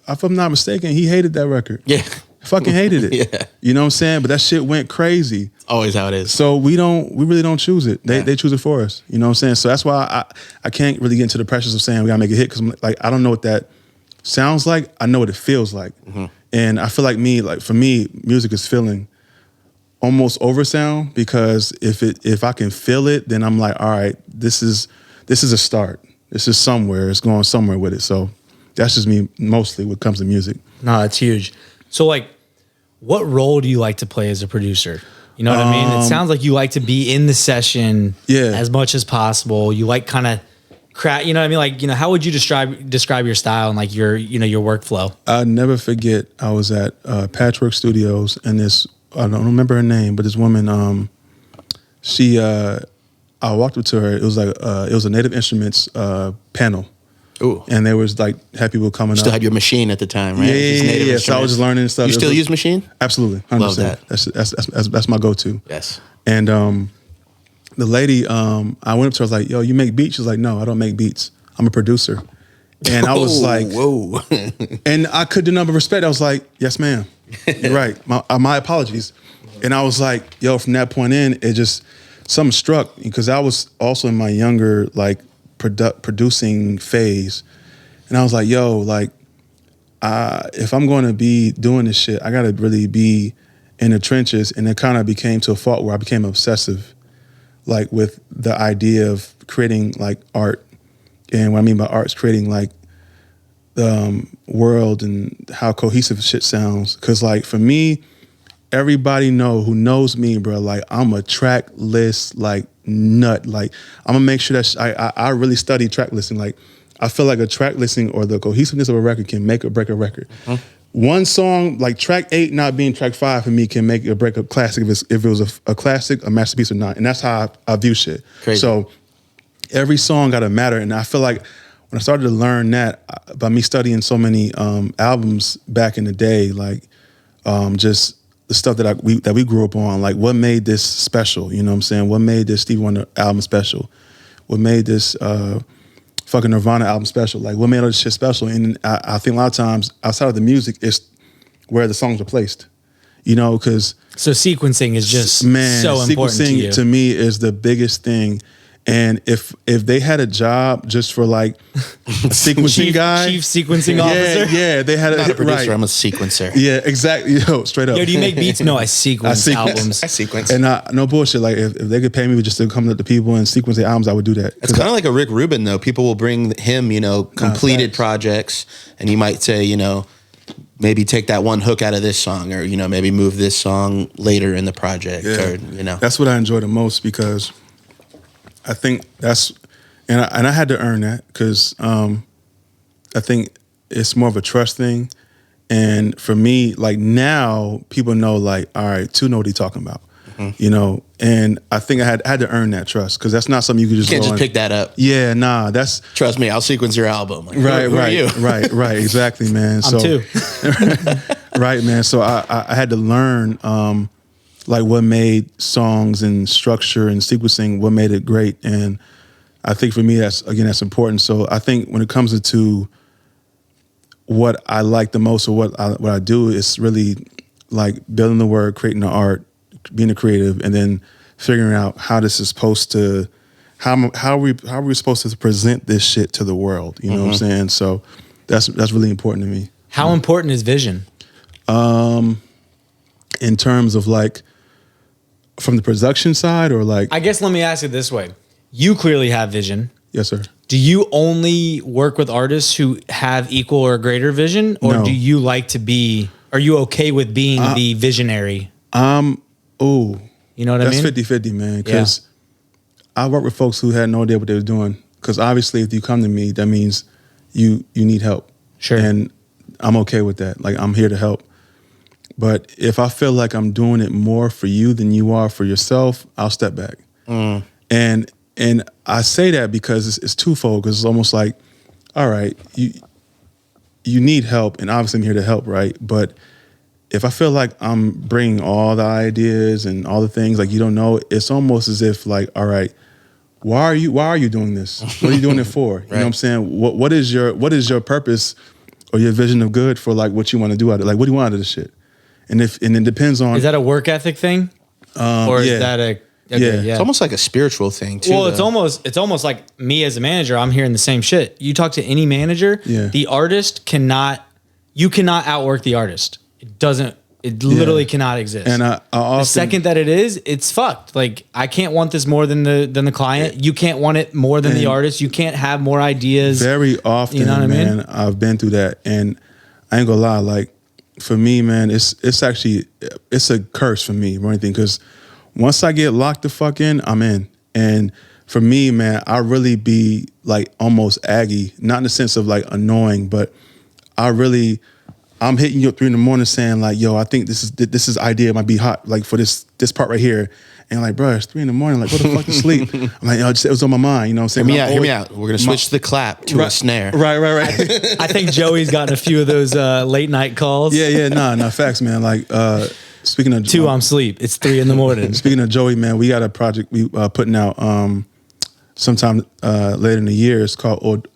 if I'm not mistaken, he hated that record. Yeah. Fucking hated it. Yeah. You know what I'm saying? But that shit went crazy. Always how it is. So we really don't choose it. They choose it for us. You know what I'm saying? So that's why I can't really get into the pressures of saying we gotta make a hit, because like I don't know what that sounds like. I know what it feels like. And I feel like for me, music is feeling almost over sound, because if I can feel it, then I'm like, all right, this is a start. This is somewhere. It's going somewhere with it. So that's just me mostly when it comes to music. No, it's huge. So like, what role do you like to play as a producer? You know what I mean? It sounds like you like to be in the session as much as possible. You like kind of you know what I mean? Like, how would you describe your style and like your workflow? I'll never forget, I was at Patchwork Studios, and I don't remember her name, but this woman, I walked up to her. It was like it was a Native Instruments panel. Ooh. And there was like had people coming Still up. had your machine at the time, right? Yeah. So I was just learning and stuff. You still use machine? Absolutely, 100%. Love that. That's my go-to. Yes. And the lady, I went up to her, I was like, "Yo, you make beats?" She was like, "No, I don't make beats. I'm a producer." And I was like, "Whoa!" And I could do nothing but respect. I was like, "Yes, ma'am. You're right. My apologies." And I was like, "Yo," from that point in, it just something struck, because I was also in my younger like producing phase, and I was like, "Yo, like, if I'm going to be doing this shit, I got to really be in the trenches." And it kind of became to a fault where I became obsessive, like with the idea of creating like art. And what I mean by art is creating like world and how cohesive shit sounds. Because like for me, everybody who knows me, bro, like I'm a track list like nut. Like I'm gonna make sure that I really study track listing. Like I feel like a track listing or the cohesiveness of a record can make or break a record. One song, like track 8 not being track 5 for me, can make or break a classic if it was a classic, a masterpiece or not. And that's how I view shit. Crazy. So every song gotta matter. And I feel like when I started to learn that by me studying so many albums back in the day, like just the stuff that we grew up on, like what made this special, you know what I'm saying? What made this Stevie Wonder album special? What made this fucking Nirvana album special? Like what made all this shit special? And I think a lot of times outside of the music, it's where the songs are placed. you know, because So sequencing is just so important to you. Sequencing to me is the biggest thing. And if they had a job just for like a sequencing guy, chief sequencing officer, yeah, they had Not a producer, right. I'm a sequencer. Yeah, exactly. Yo, straight up. Yo, do you make beats? No, I sequence albums. I sequence. And no bullshit. Like if they could pay me just to come to the people and sequence their albums, I would do that. It's kind of like a Rick Rubin, though. People will bring him, you know, completed projects, and you might say, you know, maybe take that one hook out of this song, or, you know, maybe move this song later in the project, or, you know. That's what I enjoy the most, because I think that's, and I had to earn that, because I think it's more of a trust thing. And for me, like now, people know, like, all right, Tu know what he's talking about, you know. And I think I had to earn that trust, because that's not something you could just You can't go just and, pick that up. Yeah, nah, that's Trust me, I'll sequence your album. Like, right, who are you? right, exactly, man. I'm too. Right, man. So I had to learn like what made songs and structure and sequencing, what made it great. And I think for me, that's important. So I think when it comes into what I like the most, or what I do, is really like building the word, creating the art, being a creative, and then figuring out how this is supposed to, how are we supposed to present this shit to the world? You know what I'm saying? So that's really important to me. How important is vision? In terms of like, from the production side, or like, I guess let me ask it this way. You clearly have vision. yes, sir. Do you only work with artists who have equal or greater vision? Or No. do you like to be, are you okay with being the visionary? Oh, You know what I that's mean? 50-50, man. Because I work with folks who had no idea what they were doing. Because obviously, if you come to me, that means you need help. Sure. And I'm okay with that. Like, I'm here to help. But if I feel like I'm doing it more for you than you are for yourself, I'll step back. And I say that because it's twofold. Because it's almost like, all right, you need help, and obviously I'm here to help, right? But if I feel like I'm bringing all the ideas and all the things, like, you don't know, it's almost as if like, all right, why are you doing this? What are you doing it for? You know what I'm saying? What is your purpose or your vision of good for, like, what you want to do out of it? Like, what do you want out of this shit? And it depends on, Is that a work ethic thing? Or is that a, okay, Yeah. It's almost like a spiritual thing, too. Well, though. it's almost like me as a manager, I'm hearing the same shit. You talk to any manager, the artist you cannot outwork the artist. It literally cannot exist. And I often, the second that it is, it's fucked. Like, I can't want this more than the client. You can't want it more than the artist. You can't have more ideas. very often, You know what I mean? man, I've been through that, and I ain't gonna lie, like, for me, man, it's actually a curse for me or anything, because once I get locked the fuck in, I'm in. And for me, man, I really be like almost aggy, not in the sense of like annoying, but I'm hitting you at 3 a.m. saying like, yo, I think this is idea might be hot, like, for this part right here. And like, bro, it's 3 a.m. Like, go the fuck to sleep. I'm like, yo, it was on my mind. You know what I'm saying? Hear me out. We're going to switch the clap to a snare. Right. I think Joey's gotten a few of those late night calls. Yeah, nah, facts, man. Like, speaking of 2, I'm asleep. It's 3 a.m. Speaking of Joey, man, we got a project we putting out sometime later in the year. It's called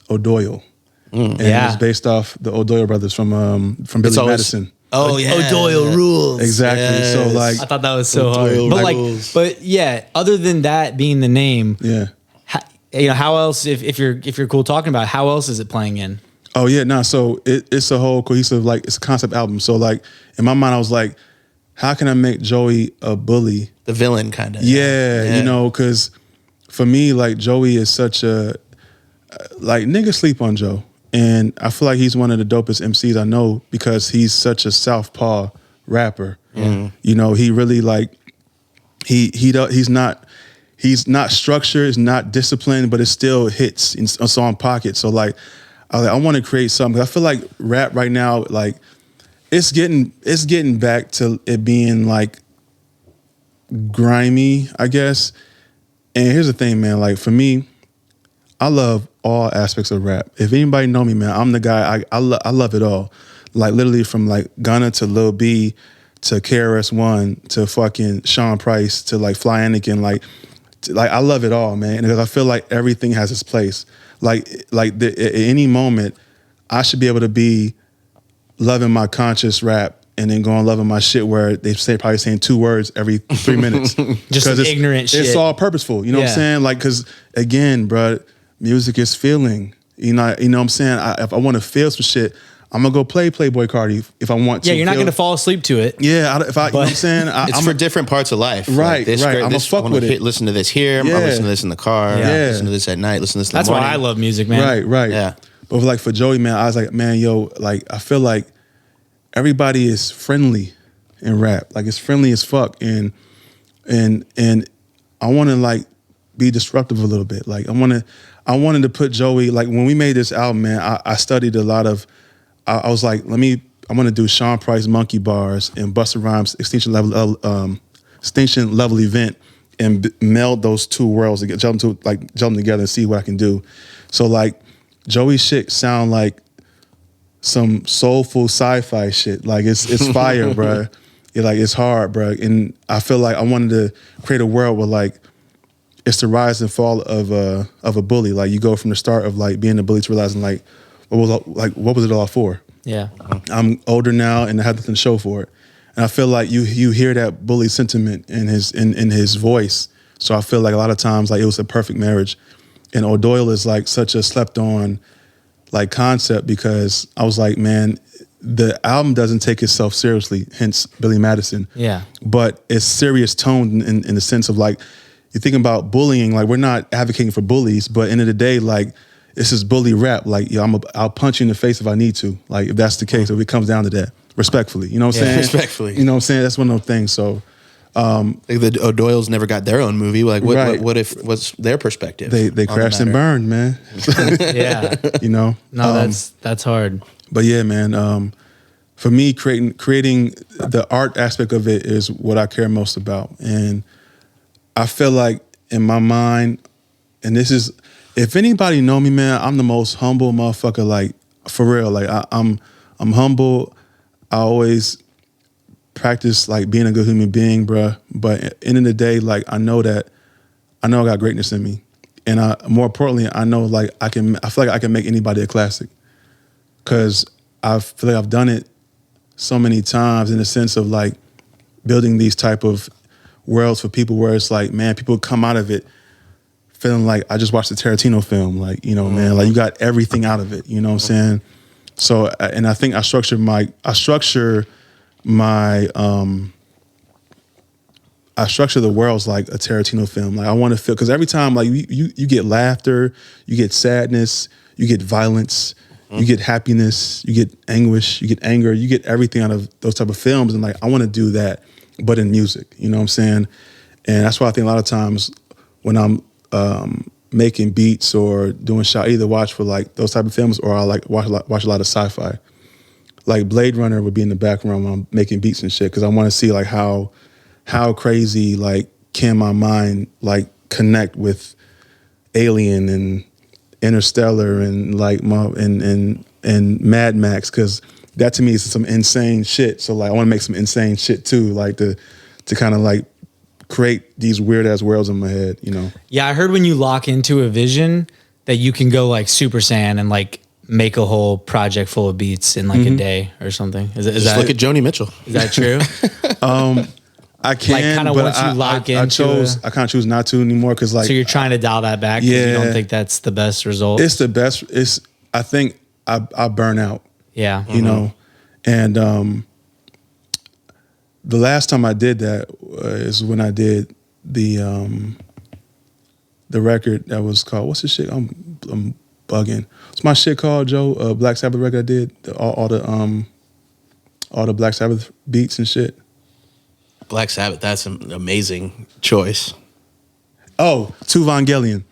O'Doyle. And it's based off the O'Doyle brothers from Billy Madison. Oh, yeah. O'Doyle rules. Exactly. Yes. So like, I thought that was so O'Doyle hard. rules. But yeah, other than that being the name, how else, if you're cool talking about it, how else is it playing in? oh yeah, nah. So it's a whole cohesive, like, it's a concept album. So like, in my mind, I was like, how can I make Joey a bully? The villain, kind of. Yeah, you know, because for me, like, Joey is such a, like, niggas sleep on Joe. And I feel like he's one of the dopest MCs I know, because he's such a southpaw rapper. You know, he really, like, he's not structured, he's not disciplined, but it still hits in a song pocket. So like, I want to create something. I feel like rap right now, like, it's getting back to it being like grimy, I guess. And here's the thing, man. Like, for me, I love all aspects of rap. If anybody know me, man, I'm the guy. I love it all. Like, literally from like Gunna to Lil B to KRS-One to fucking Sean Price to like Fly Anakin. Like I love it all, man. Because I feel like everything has its place. At any moment, I should be able to be loving my conscious rap and then going loving my shit where they probably saying 2 words every 3 minutes. Just ignorant shit. It's all purposeful. You know what I'm saying? Like, because again, bro, music is feeling. You know what I'm saying? If I want to feel some shit, I'm gonna go play Playboy Cardi if I want to. Yeah, you're not gonna fall asleep to it. Yeah, you know what I'm saying? It's for different parts of life. Right, like right. I'm gonna fuck with it. Listen to this here. Yeah. I'll listen to this in the car. Yeah. Listen to this at night. Listen to this in the That's morning. why I love music, man. Right. Yeah. But like for Joey, man, I was like, man, yo, like I feel like everybody is friendly in rap. Like it's friendly as fuck. And I wanna like be disruptive a little bit. Like I wanted to put Joey, like when we made this album, man, I studied a lot of, I was like, I'm gonna do Sean Price Monkey Bars and Busta Rhymes Extinction Level Event and meld those 2 worlds, jump them together and see what I can do. So like Joey's shit sound like some soulful sci-fi shit. Like it's fire, bro. It's hard, bro. And I feel like I wanted to create a world where like it's the rise and fall of a bully. Like you go from the start of like being a bully to realizing like what was it all for? Yeah. I'm older now and I have nothing to show for it. And I feel like you hear that bully sentiment in his voice. So I feel like a lot of times like it was a perfect marriage. And O'Doyle is like such a slept on like concept because I was like, man, the album doesn't take itself seriously, hence Billy Madison. Yeah. But it's serious tone in the sense of like, you're thinking about bullying, like we're not advocating for bullies, but end of the day, like this is bully rap. Like, yo, I'll punch you in the face if I need to. Like if that's the case, if it comes down to that, respectfully. You know what I'm saying? Respectfully. You know what I'm saying? That's one of those things. So like the O'Doyles never got their own movie. Like what's their perspective? They crashed and burned, man. Yeah. You know? No, that's hard. But yeah, man, for me, creating the art aspect of it is what I care most about. And I feel like in my mind, and this is, if anybody know me, man, I'm the most humble motherfucker, like for real. Like I'm humble. I always practice like being a good human being, bruh. But at the end of the day, like I know I got greatness in me. And more importantly, I know like I feel like I can make anybody a classic. Cause I feel like I've done it so many times in the sense of like building these type of worlds for people where it's like, man, people come out of it feeling like I just watched a Tarantino film. Like, you know, man, like you got everything out of it. You know what I'm saying? So, and I think I structure the worlds like a Tarantino film. Like I want to feel, because every time like you get laughter, you get sadness, you get violence, you get happiness, you get anguish, you get anger, you get everything out of those type of films. And like, I want to do that, but in music, you know what I'm saying? And that's why I think a lot of times when I'm making beats or doing shot, I either watch for like those type of films or I like watch a lot of sci-fi. Like Blade Runner would be in the background when I'm making beats and shit, because I want to see like how crazy like can my mind like connect with Alien and Interstellar and like and Mad Max, because that to me is some insane shit. So like I want to make some insane shit too, like to kind of like create these weird ass worlds in my head, you know? Yeah, I heard when you lock into a vision that you can go like Super Saiyan and like make a whole project full of beats in like a day or something. Is Just that look at Joni Mitchell. Is that true? I can, like kind of but once you lock into I kind of choose not to anymore, because like, so you're trying to dial that back because you don't think that's the best result. It's the best. I think I burn out. Yeah, you know, and the last time I did that is when I did the record that was called, what's the shit? I'm bugging. What's my shit called, Joe? Black Sabbath record I did, all the Black Sabbath beats and shit. Black Sabbath, that's an amazing choice. Oh, to Vongelion.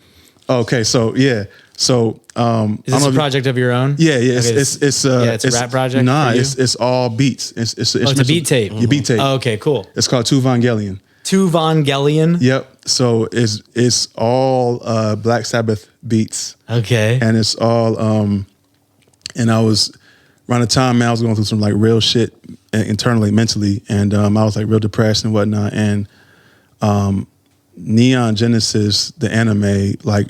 Okay, so yeah. So is this a project of your own? Yeah. Okay, It's a rap project. Nah, for you? it's all beats. It's a beat tape. Your beat tape. Oh, okay, cool. It's called To Vongelion. To Vongelion. Yep. So it's all Black Sabbath beats. Okay. And it's all and I was around the time, man, I was going through some like real shit internally, mentally, and I was like real depressed and whatnot. And Neon Genesis, the anime, like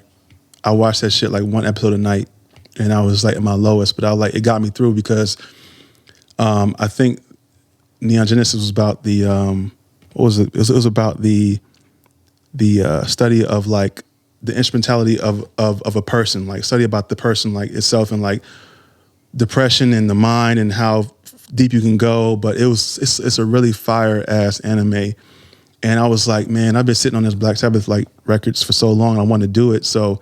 I watched that shit like one episode a night, and I was like at my lowest, but I like it got me through because I think Neon Genesis was about the what was it? It was about the study of like the instrumentality of a person, like study about the person like itself and like depression in the mind and how deep you can go. But it's a really fire ass anime. And I was like, man, I've been sitting on this Black Sabbath like records for so long. I wanted to do it. So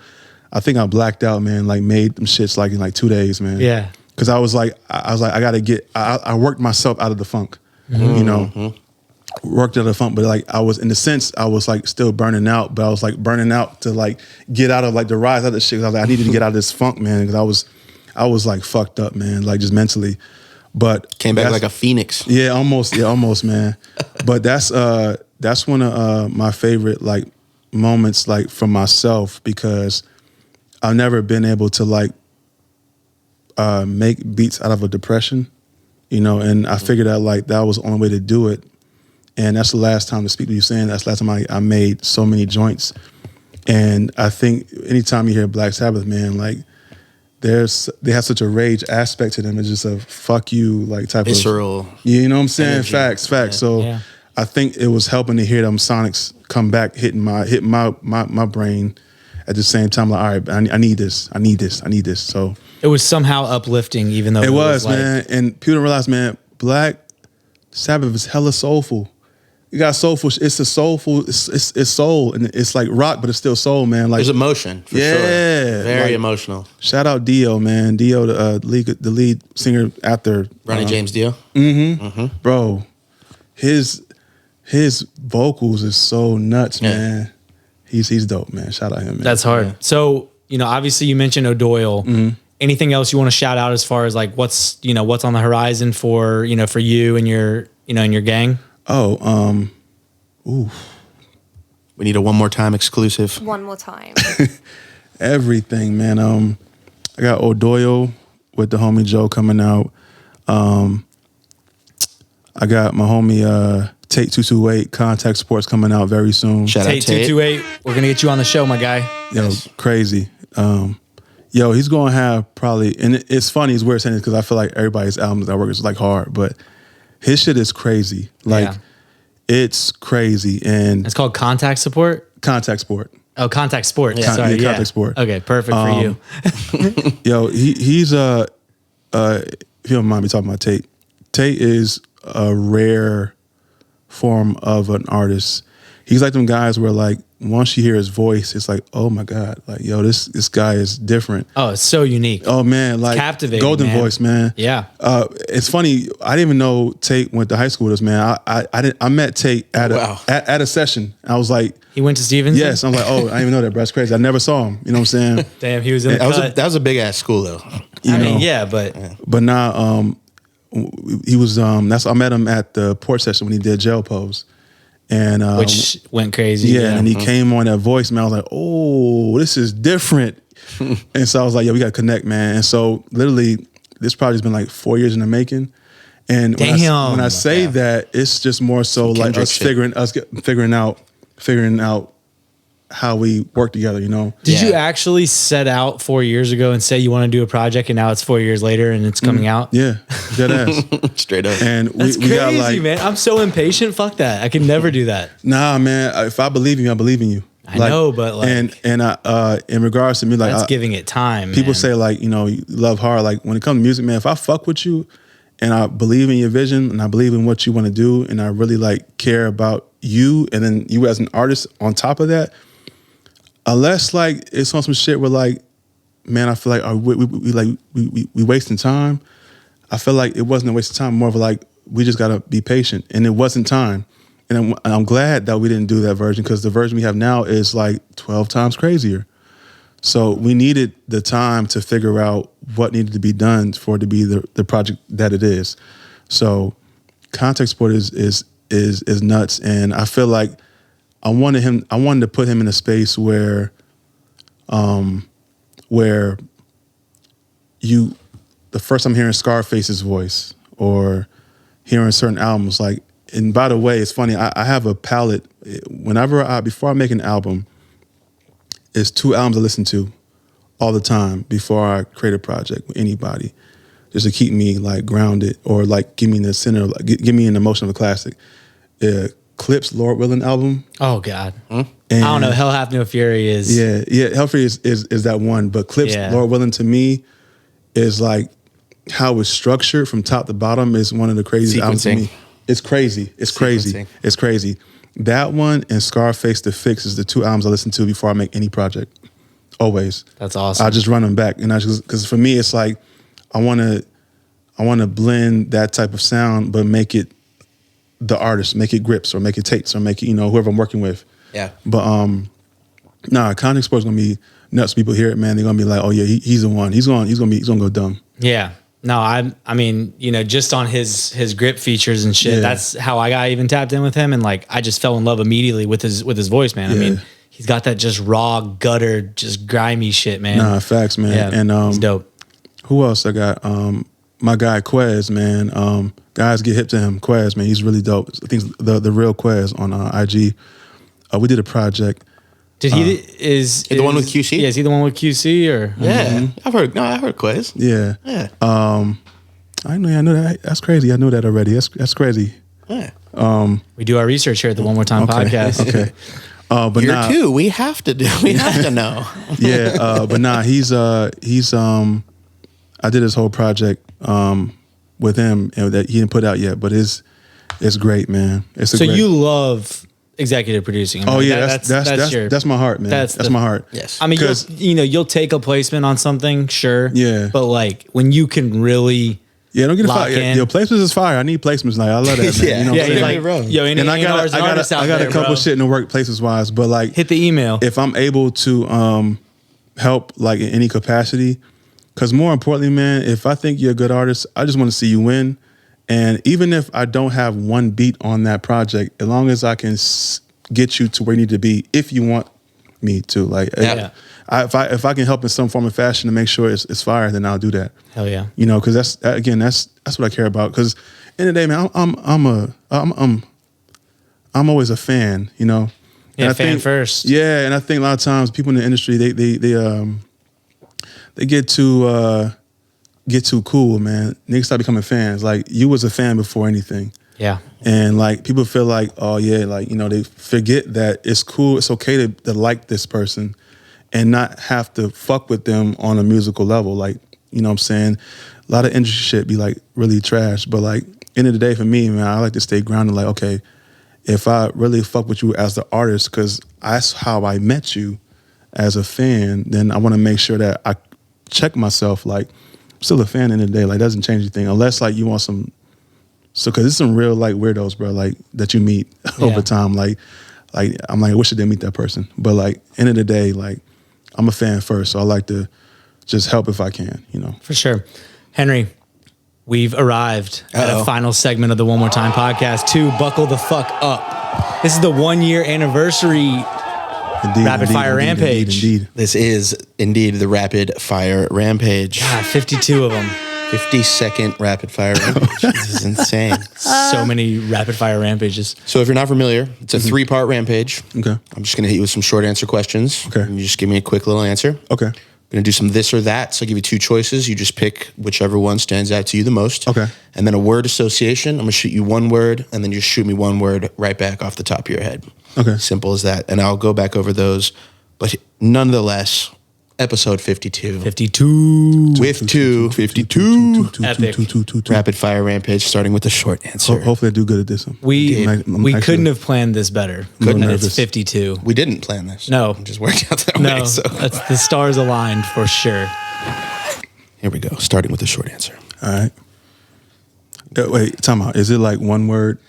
I think I blacked out, man, like made them shits like in like 2 days, man. Yeah. Cause I was like, I gotta get, I worked myself out of the funk, you know, worked out of the funk, but like I was, in a sense, I was like still burning out, but I was like burning out to like get out of like the rise out of the shit. I was like, I needed to get out of this funk, man. Cause I was like fucked up, man, like just mentally, but Came back like a phoenix. Yeah, almost, man. But that's one of my favorite like moments like for myself, because I've never been able to like make beats out of a depression, you know, and I figured out like that was the only way to do it. And that's the last time, to speak to you saying, that's the last time I made so many joints. And I think anytime you hear Black Sabbath, man, like they have such a rage aspect to them. It's just a fuck you like type Visceral. of, you know what I'm saying? Energy. Facts. Yeah. So Yeah. I think it was helping to hear them sonics come back, hitting my brain at the same time. Like, all right, I need this. So It was somehow uplifting, even though it was, like, man. And people don't realize, man, Black Sabbath is hella soulful. You got soulful. It's a soulful. It's soul, and it's like rock, but it's still soul, man. Like There's emotion, for Yeah, sure. Very like- emotional. shout out Dio, man. Dio, the lead singer after Ronnie James Dio. bro. His vocals is so nuts, Yeah. man. He's dope, man. Shout out him, man. That's hard. So, you know, obviously you mentioned O'Doyle. Anything else you want to shout out as far as like what's on the horizon for you and your gang? Oh, We need a one more time exclusive. One more time. everything, man. I got O'Doyle with the homie Joe coming out. I got my homie Tate 228 Contact Sports coming out very soon. Shout out Tate Tate. 228. We're gonna get you on the show, my guy. Yo, crazy. Yo, he's gonna have probably, and it's funny, it's weird saying this because I feel like everybody's albums that work is like hard, but his shit is crazy. Like Yeah. it's crazy. And It's called Contact Support. Contact Sport. Oh, Contact Sport. Yeah. Sorry, Yeah, Contact Sport. Okay, perfect for you. Yo, he's if you don't mind me talking about Tate. Tate is a rare form of an artist. He's like them guys where like once you hear his voice, it's like, oh my God, like yo, this guy is different. Oh, it's so unique. Oh man, like captivating, golden man. voice, man. Yeah. It's funny. I didn't even know Tate went to high school with us, man. I met Tate at Wow. at a session. I was like, He went to Stevenson? yes. I'm like, oh, I didn't even know that, bro. That's crazy. I never saw him. You know what I'm saying? Damn, he was in the cut. That was a big ass school though. I mean, yeah, but But now, he was. I met him at the port session when he did Jail Pose, and which went crazy. yeah, and he came on that voice, man. I was like, oh, this is different. And so I was like, yeah, we got to connect, man. And so literally, this project's been like 4 years in the making. And when I say that, it's just more so like Kendrick us shit. figuring out how we work together, you know? Did you Yeah. actually set out 4 years ago and say you want to do a project, and now it's 4 years later and it's coming out? Yeah, dead ass. Straight up. And That's we crazy, got like, man. I'm so impatient. Fuck that. I could never do that. nah, man. If I believe in you, I believe in you. I know, but like, and I, in regards to me, like that's giving it time. people man. say like, you know, you love hard. Like when it comes to music, man, if I fuck with you and I believe in your vision and I believe in what you want to do and I really like care about you and then you as an artist on top of that, unless like it's on some shit where like, man, I feel like we wasting time. I feel like it wasn't a waste of time. More of like we just gotta be patient, and it wasn't time. And I'm glad that we didn't do that version because the version we have now is like 12 times crazier. So we needed the time to figure out what needed to be done for it to be the project that it is. So Context Sport is nuts, and I feel like I wanted to put him in a space where the first I'm hearing Scarface's voice or hearing certain albums, like, and by the way, it's funny, I have a palette. Before I make an album, it's 2 albums I listen to all the time before I create a project with anybody. just to keep me like grounded or like give me in the center, like give me in the emotion of a classic. Clip's Lord Willing album. Oh God. And I don't know. Hell Hath No Fury is. Yeah. Hell Fury is that one, but Clip's Lord Willing to me is like how it's structured from top to bottom is one of the craziest albums to me. It's crazy. It's crazy. It's crazy. That one and Scarface The Fix is the two albums I listen to before I make any project. Always. That's awesome. I just run them back, and because for me it's like I want to blend that type of sound, but make it the artist, make it Grips or make it Tates or make it whoever I'm working with. Yeah. But Conic Sport's gonna be nuts. People hear it, man. They're gonna be like, oh yeah, he's the one. He's gonna go dumb. Yeah. No, I mean, just on his grip features and shit, that's how I got even tapped in with him. And like, I just fell in love immediately with his voice, man. I mean, he's got that just raw, gutter, just grimy shit, man. Nah, facts, man. Yeah, and he's dope. Who else I got? My guy Quez, man. Guys get hip to him. Quez, man, he's really dope. I think it's the real Quez on IG. We did a project. Did he is the one with QC? Yeah, is he the one with QC or? Yeah, I heard Quiz. Yeah. I know that. That's crazy. I knew that already. That's crazy. Yeah. We do our research here at the One More Time podcast. Okay. But Year 2, we have to know. Yeah, but he's I did this whole project with him and that he didn't put out yet, but it's great, man. You love executive producing. I mean, that's my heart, man. That's my heart. Yes. I mean, you'll take a placement on something, sure. Yeah. But like when you can really don't get fire. Your placements is fire. I need placements. Like I love that, man. And I got a couple shit in the work places wise, but like hit the email if I'm able to help like in any capacity. Because more importantly, man, if I think you're a good artist, I just want to see you win. And even if I don't have one beat on that project, as long as I can get you to where you need to be, if you want me to, like, if I can help in some form or fashion to make sure it's fire, then I'll do that. Hell yeah, because that's what I care about. Because in the day, man, I'm always a fan, Yeah, and fan first. Yeah, and I think a lot of times people in the industry they get too cool, man. Niggas start becoming fans. Like you was a fan before anything. Yeah. And like people feel like, oh yeah, like they forget that it's cool, it's okay to like this person and not have to fuck with them on a musical level. Like, what I'm saying? A lot of industry shit be like really trash. But like end of the day for me, man, I like to stay grounded, like, okay, if I really fuck with you as the artist, because that's how I met you as a fan, then I want to make sure that I check myself, like, I'm still a fan in the day. Like, doesn't change anything unless like you want some. So, cause it's some real like weirdos, bro, like that you meet over time. Like I'm like, I wish I didn't meet that person, but like end of the day, like I'm a fan first, so I like to just help if I can, For sure, Henry. We've arrived at a final segment of the One More Time podcast. Buckle the fuck up. This is the 1 year anniversary. Rapid Fire Rampage. Indeed. This is indeed the Rapid Fire Rampage. God, 52 of them. 52nd Rapid Fire Rampage. This is insane. So many Rapid Fire Rampages. So if you're not familiar, it's a 3-part rampage. Okay. I'm just going to hit you with some short answer questions. Okay. And you just give me a quick little answer. Okay. I'm going to do some this or that. So I'll give you 2 choices. You just pick whichever one stands out to you the most. Okay. And then a word association. I'm going to shoot you one word, and then you shoot me one word right back off the top of your head. Okay. Simple as that. And I'll go back over those. But nonetheless, episode 52. 52. With 52. Epic. Rapid Fire Rampage, starting with a short answer. Hopefully I do good at this one. We actually couldn't have planned this better. Couldn't have. It's 52. We didn't plan this. No. It just worked out that No, way. So. that's the stars aligned for sure. Here we go, starting with a short answer. All right. Wait, time out. Is it like one word?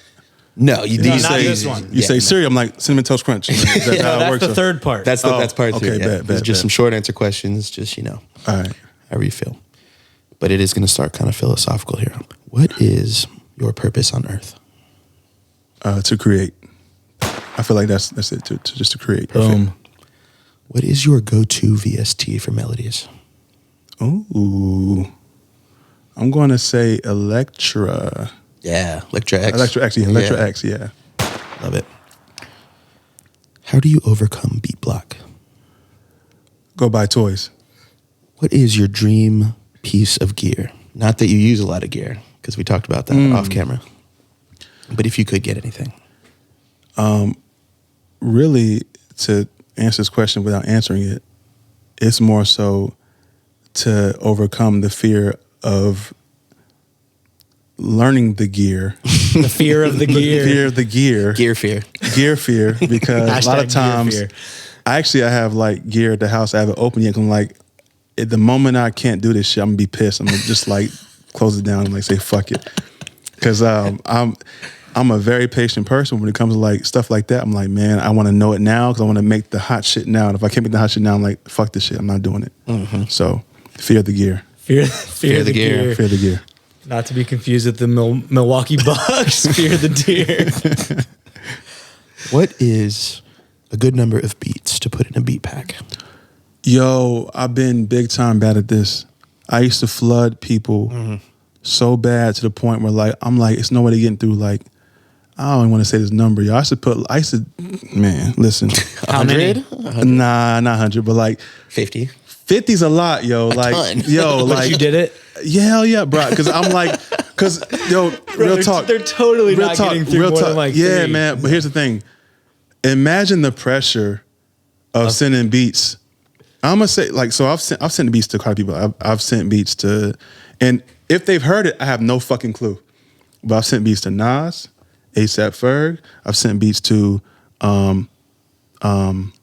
No, you not say this one. You say cereal, I'm like Cinnamon Toast Crunch. Is that how it That's works? the third part. That's part 2. okay, Yeah. bet, Just some short answer questions, just, All right. however you feel. But it is going to start kind of philosophical here. What is your purpose on earth? To create. I feel like that's it. To create. Boom. What is your go-to VST for melodies? Ooh. I'm going to say Electra. Yeah, Electra X. Electra X, yeah. Love it. How do you overcome beat block? Go buy toys. What is your dream piece of gear? Not that you use a lot of gear, because we talked about that off camera. But if you could get anything. Really, to answer this question without answering it, it's more so to overcome the fear of learning the gear. The fear of the gear. The fear of the gear. Gear fear. Gear fear, because a lot of times, I have like gear at the house. I haven't opened yet. I'm like, at the moment I can't do this shit, I'm gonna be pissed. I'm gonna just like close it down and like say fuck it, because I'm a very patient person when it comes to like stuff like that. I'm like, man, I want to know it now because I want to make the hot shit now. And if I can't make the hot shit now, I'm like, fuck this shit. I'm not doing it. So, fear of the gear. Fear of the gear. Fear of the gear. Not to be confused with the Milwaukee Bucks. Fear of the deer. What is a good number of beats to put in a beat pack? Yo, I've been big time bad at this. I used to flood people so bad to the point where like I'm like, it's no way to getting through. Like, I don't even want to say this number, yo. Man, listen. How many? Nah, not 100, but like 50. 50's a lot, yo. Like, ton. yo, But like you did it? Yeah, hell yeah, bro. Because I'm like, yo, real talk. They're totally not getting through more than like yeah, 3. man. But here's the thing. Imagine the pressure of sending beats. I'm gonna say like, so I've sent beats to quite a few people. I've sent beats to, and if they've heard it, I have no fucking clue. But I've sent beats to Nas, ASAP Ferg. I've sent beats to Rihanna.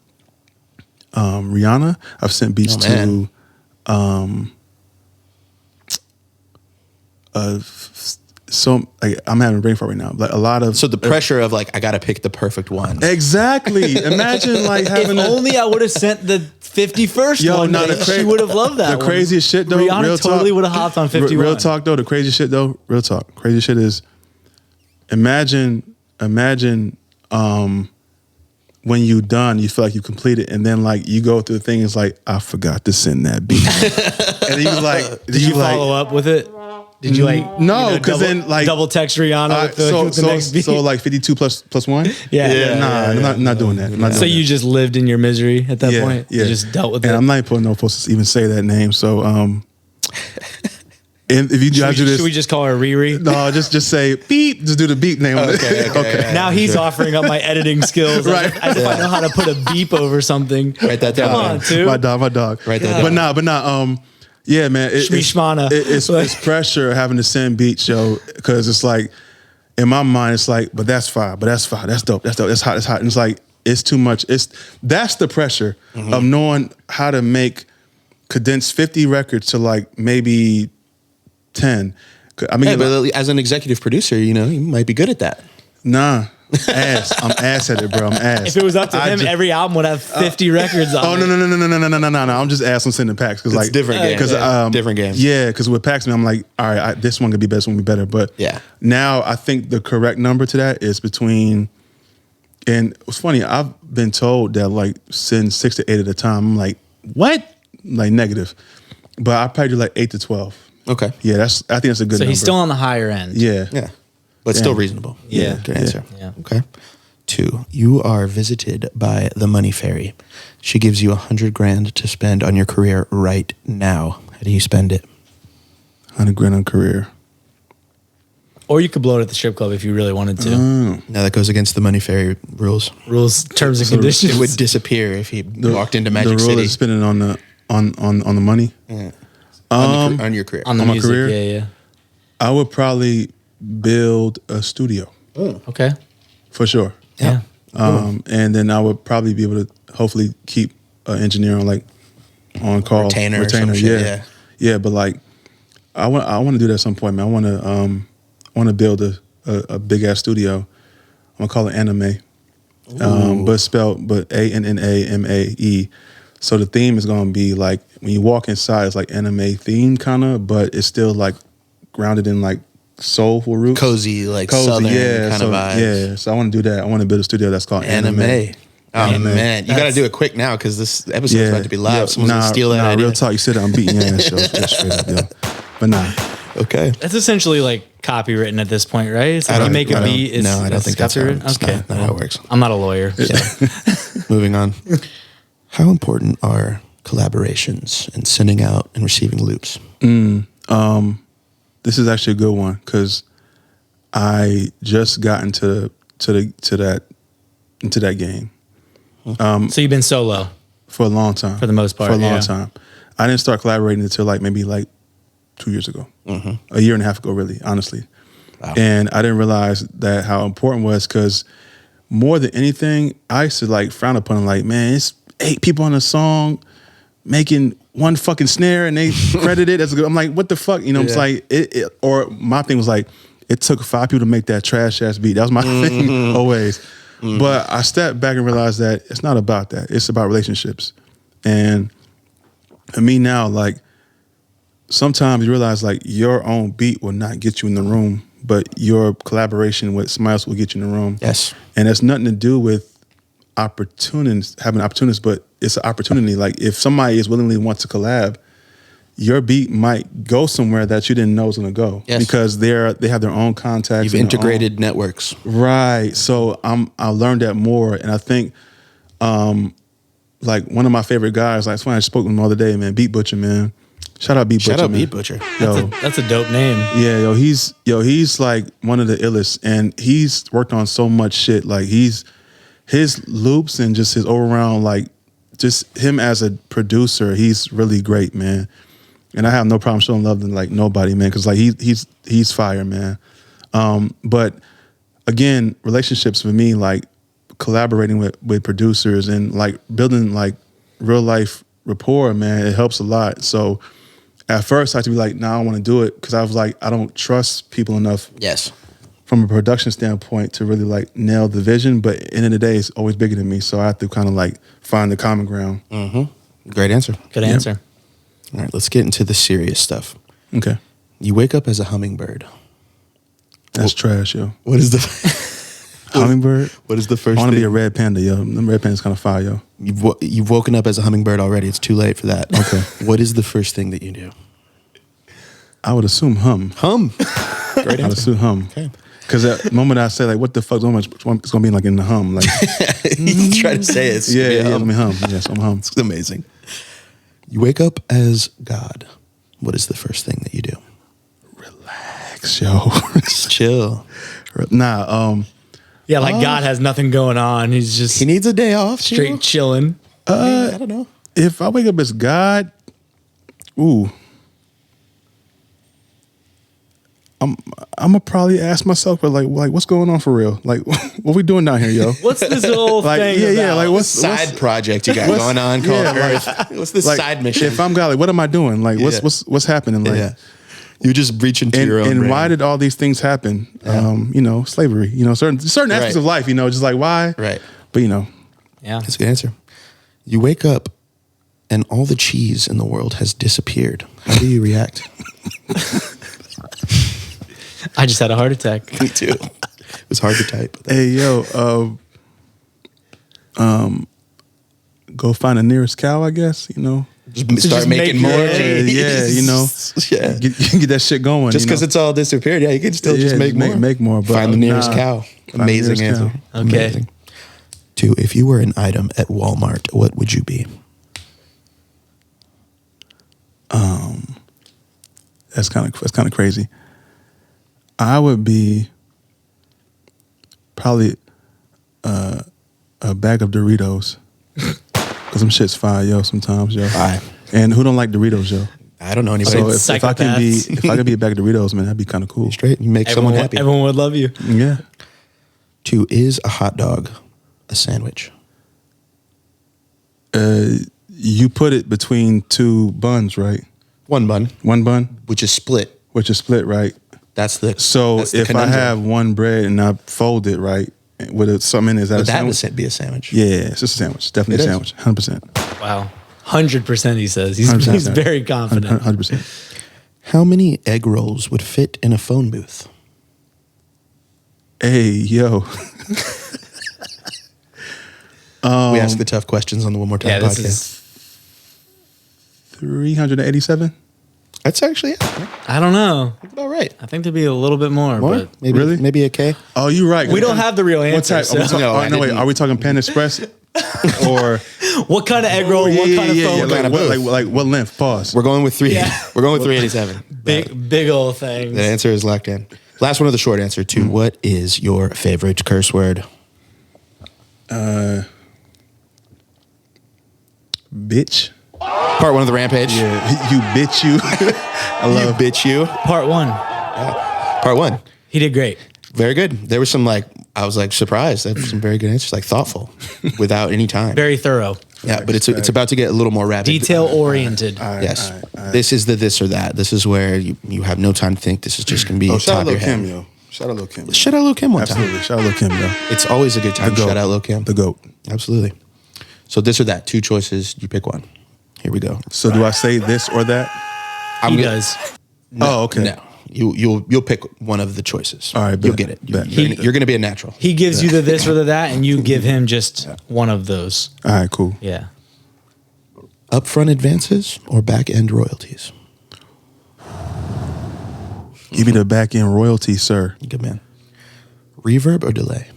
I've sent beats to so like, I'm having a brain fart right now. Like a lot of So the pressure of like, I got to pick the perfect one. Exactly. Imagine like having If only I would have sent the 51st one. no, She would have loved that the one. craziest shit though. Rihanna real totally talk, would have hopped on 51. Real talk though. The craziest shit though. Real talk. Crazy shit is imagine when you done, you feel like you completed, and then like you go through the thing. It's like I forgot to send that beat, and he was like, Did you follow up with it? Did you like no? Because then like double text Rihanna with the next beat? So like 52 plus 1. Yeah. Nah, I'm not doing that. I'm not So doing you just lived in your misery at that that. point. Yeah. You just dealt with it. And I'm not putting no supposed to even say that name. So and if you guys do this, should we just call her Riri? no, just say beep. Just do the beep name. Okay. Now he's offering up my editing skills. Right. As if I know how to put a beep over something. Write that down. Come on, too. My dog. Right there. But nah. Yeah, man. Shmishmana. It's pressure having to send beats, yo, because it's like in my mind, it's like, but that's fire. That's dope. That's hot. And it's like it's too much. That's the pressure of knowing how to make condense 50 records to like maybe 10. I mean, Hey, but as an executive producer, you know, you might be good at that. nah. I'm ass at it, bro. I'm ass. If it was up to him, every album would have 50 records on it. No. I'm just ass on sending packs because like different game. Because different game. Yeah, because with packs, I'm like, all right, this one could be better, this one could be better. But Yeah. now I think the correct number to that is between. And it's funny, I've been told that like send 6 to 8 at a time. I'm like, what? Like negative. But I probably do like 8 to 12. Okay. Yeah, I think that's a good So number. he's still on the higher end. Yeah. Yeah. But still reasonable. Yeah. Good answer. Yeah. Okay. 2, you are visited by the money fairy. She gives you $100,000 to spend on your career right now. How do you spend it? $100,000 on career. Or you could blow it at the strip club if you really wanted to. Now that goes against the money fairy rules. Rules, terms, and conditions. It would disappear if he walked into Magic the rule City. is spending on the money. Yeah. On your career. on the on my music. career? Yeah. I would probably build a studio Okay. for sure. Yeah. And then I would probably be able to hopefully keep an engineer on like on call Retainer or some shit, yeah. But like I want to do that at some point, man. I want to build a big ass studio. I'm gonna call it Anime, but ANNAMAE. So the theme is gonna be like when you walk inside, it's like anime theme kind of, but it's still like grounded in like soulful roots. Cozy, southern kind of vibes. Yeah, so I want to do that. I want to build a studio that's called Anime. Oh man, you got to do it quick now because this episode's about to be live. Someone's gonna steal that idea. Real talk, you said I'm beating your ass, straight up, yo. But nah. Okay. That's essentially like copywritten at this point, right? It's like you make a beat. I don't think that's copywritten. how, Okay. not how it works. I'm not a lawyer. So. Moving on. How important are collaborations and sending out and receiving loops? this is actually a good one because I just got into that game. So you've been solo for a long time. For the most part, for a long time. I didn't start collaborating until maybe 2 years ago, a year and a half ago, really, honestly. Wow. And I didn't realize that how important it was because more than anything, I used to frown upon man, it's 8 people on a song making one fucking snare and they credit it as a good. I'm like, what the fuck? It's like or my thing was it took 5 people to make that trash ass beat. That was my thing always. But I stepped back and realized that it's not about that. It's about relationships. And for me now, sometimes you realize your own beat will not get you in the room, but your collaboration with somebody else will get you in the room. Yes. And it's nothing to do with having opportunities, but it's an opportunity. If somebody is willingly want to collab, your beat might go somewhere that you didn't know was going to go. Yes. Because they have their own contacts. You've integrated networks. Right. So I learned that more. And I think one of my favorite guys, it's funny, I spoke with him the other day, man, Beat Butcher, man. Shout out Beat Butcher. Shout out man. Beat Butcher. Yo, that's a dope name. Yeah, he's one of the illest, and he's worked on so much shit. His loops and just his all-around, just him as a producer, he's really great, man. And I have no problem showing love to nobody, man, because he's fire, man. But again, relationships for me, collaborating with producers and building real life rapport, man, it helps a lot. So at first I had to be nah, I don't want to do it because I was I don't trust people enough. Yes. From a production standpoint to really nail the vision, but at the end of the day, it's always bigger than me. So I have to kind of find the common ground. Mm-hmm. Great answer. Good answer. All right, let's get into the serious stuff. Okay. You wake up as a hummingbird. That's trash, yo. What is the hummingbird? What is the first? I want to thing? be a red panda, yo. Them red pandas kind of fire, yo. You've woken up as a hummingbird already. It's too late for that. Okay. What is the first thing that you do? I would assume hum. Hum. Great answer. I would assume hum. Okay. Because at the moment I say what the fuck, it's going to be in the hum. You try to say it. Yeah, let me hum. Yes, I'm hum. It's amazing. You wake up as God. What is the first thing that you do? Relax, yo. Just chill. Nah. Yeah, God has nothing going on. He's just He needs a day off. straight chilling. I don't know. If I wake up as God, I'm gonna probably ask myself, but what's going on for real? What we doing down here, yo? What's this whole thing about? what's Side project you got going on called Earth? What's this side mission? If I'm God, what am I doing? What's happening? You just reach into your own and brain. why did all these things happen? Slavery. Certain aspects of life. Just why? Right. But Yeah, that's a good answer. You wake up and all the cheese in the world has disappeared. How do you react? I just had a heart attack. Me too. It was hard to type. Hey, yo, go find the nearest cow, I guess, Just start making more. Yeah, Yeah. Get that shit going. Just because it's all disappeared, you can still just make more. Make more. But Find the nearest cow. Amazing answer. Okay. Amazing. 2, if you were an item at Walmart, what would you be? That's kind of crazy. I would be probably a bag of Doritos. Cause some shit's fire, yo. Sometimes, yo. Fire. And who don't like Doritos, yo? I don't know anybody. So if I could be a bag of Doritos, man, that'd be kind of cool. Straight, you make someone happy. Everyone would love you. Yeah. 2, is a hot dog a sandwich? You put it between 2 buns, right? One bun, One bun, which is split. which is split, right? That's the So that's the if I conundrum. have one bread and I fold it, right, with something in it, is that Would a that sandwich? be a sandwich? Yeah, it's just a sandwich. Definitely It a is. sandwich. 100%. Wow. 100% he says. He's 100%. very confident. 100%. How many egg rolls would fit in a phone booth? Hey, yo. We ask the tough questions on the One More Time Yeah, this podcast. is 387? That's actually I don't know. all right. I think there'd be a little bit more, More? but Maybe, Really? maybe a K. Oh, you're right. we don't have the real What answer. type? So. Are we talking, No, I wait, didn't. are we talking Pan Express? or What kind of egg roll? What kind of foam? like what length? Pause. We're going with three. Yeah. We're going with 387. Big old things. The answer is locked in. Last one of the short answer to what is your favorite curse word? Bitch. Part one of the rampage. Yeah, you bitch you. I love bitch you. Part one. Part one. He did great. Very good. There was some I was surprised. There was some very good answers, thoughtful, without any time. Very thorough. Yeah, but it's about to get a little more rapid. Detail oriented. Yes. This is the this or that. This is where you have no time to think. This is just going to be shout out top of Lil your head. Kim, yo. Shout out Lil Kim. Shout out Lil Kim one time. Absolutely. Shout out Lil Kim, yo. It's always a good time. The GOAT. Shout out Lil Kim. The GOAT. Absolutely. So this or that. 2 choices. You pick one. Here we go. So do I say this or that? He does. Oh, okay. No. You'll pick one of the choices. All right, You'll bet. get it. Bet. You're going to be a natural. He gives you the this or the that, and you give him just one of those. All right, cool. Yeah. Upfront advances or back end royalties? Give me the back end royalty, sir. Good man. Reverb or delay?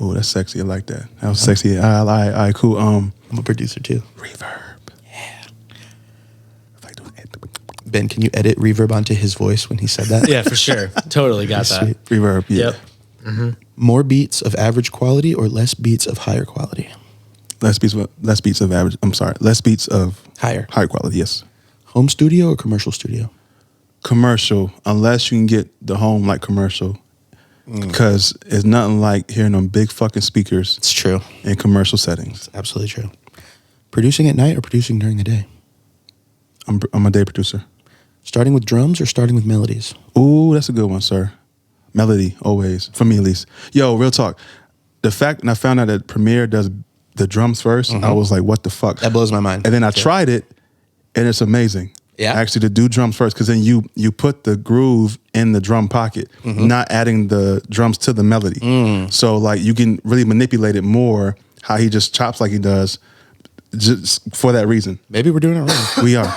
Oh, that's sexy. I like that. That was sexy. All right, cool. I'm a producer too. Reverb. Yeah. Ben, can you edit reverb onto his voice when he said that? Yeah, for sure. Totally got that. Sweet. Reverb. Yeah. Yep. More beats of average quality or less beats of higher quality? Less beats of average. I'm sorry. Less beats of Higher quality. Yes. Home studio or commercial studio? Commercial, unless you can get the home like commercial, because it's nothing like hearing them big fucking speakers It's true. in commercial settings. Absolutely true. Producing at night or producing during the day? I'm a day producer. Starting with drums or starting with melodies? Ooh, that's a good one, sir. Melody, always, for me at least. Yo, real talk. The fact, and I found out that Premiere does the drums first, I was like, what the fuck? That blows my mind. And then I tried it, and it's amazing. Yeah? Actually, to do drums first, because then you put the groove in the drum pocket, not adding the drums to the melody. So like you can really manipulate it more, how he just chops like he does, just for that reason. Maybe we're doing it wrong. We are.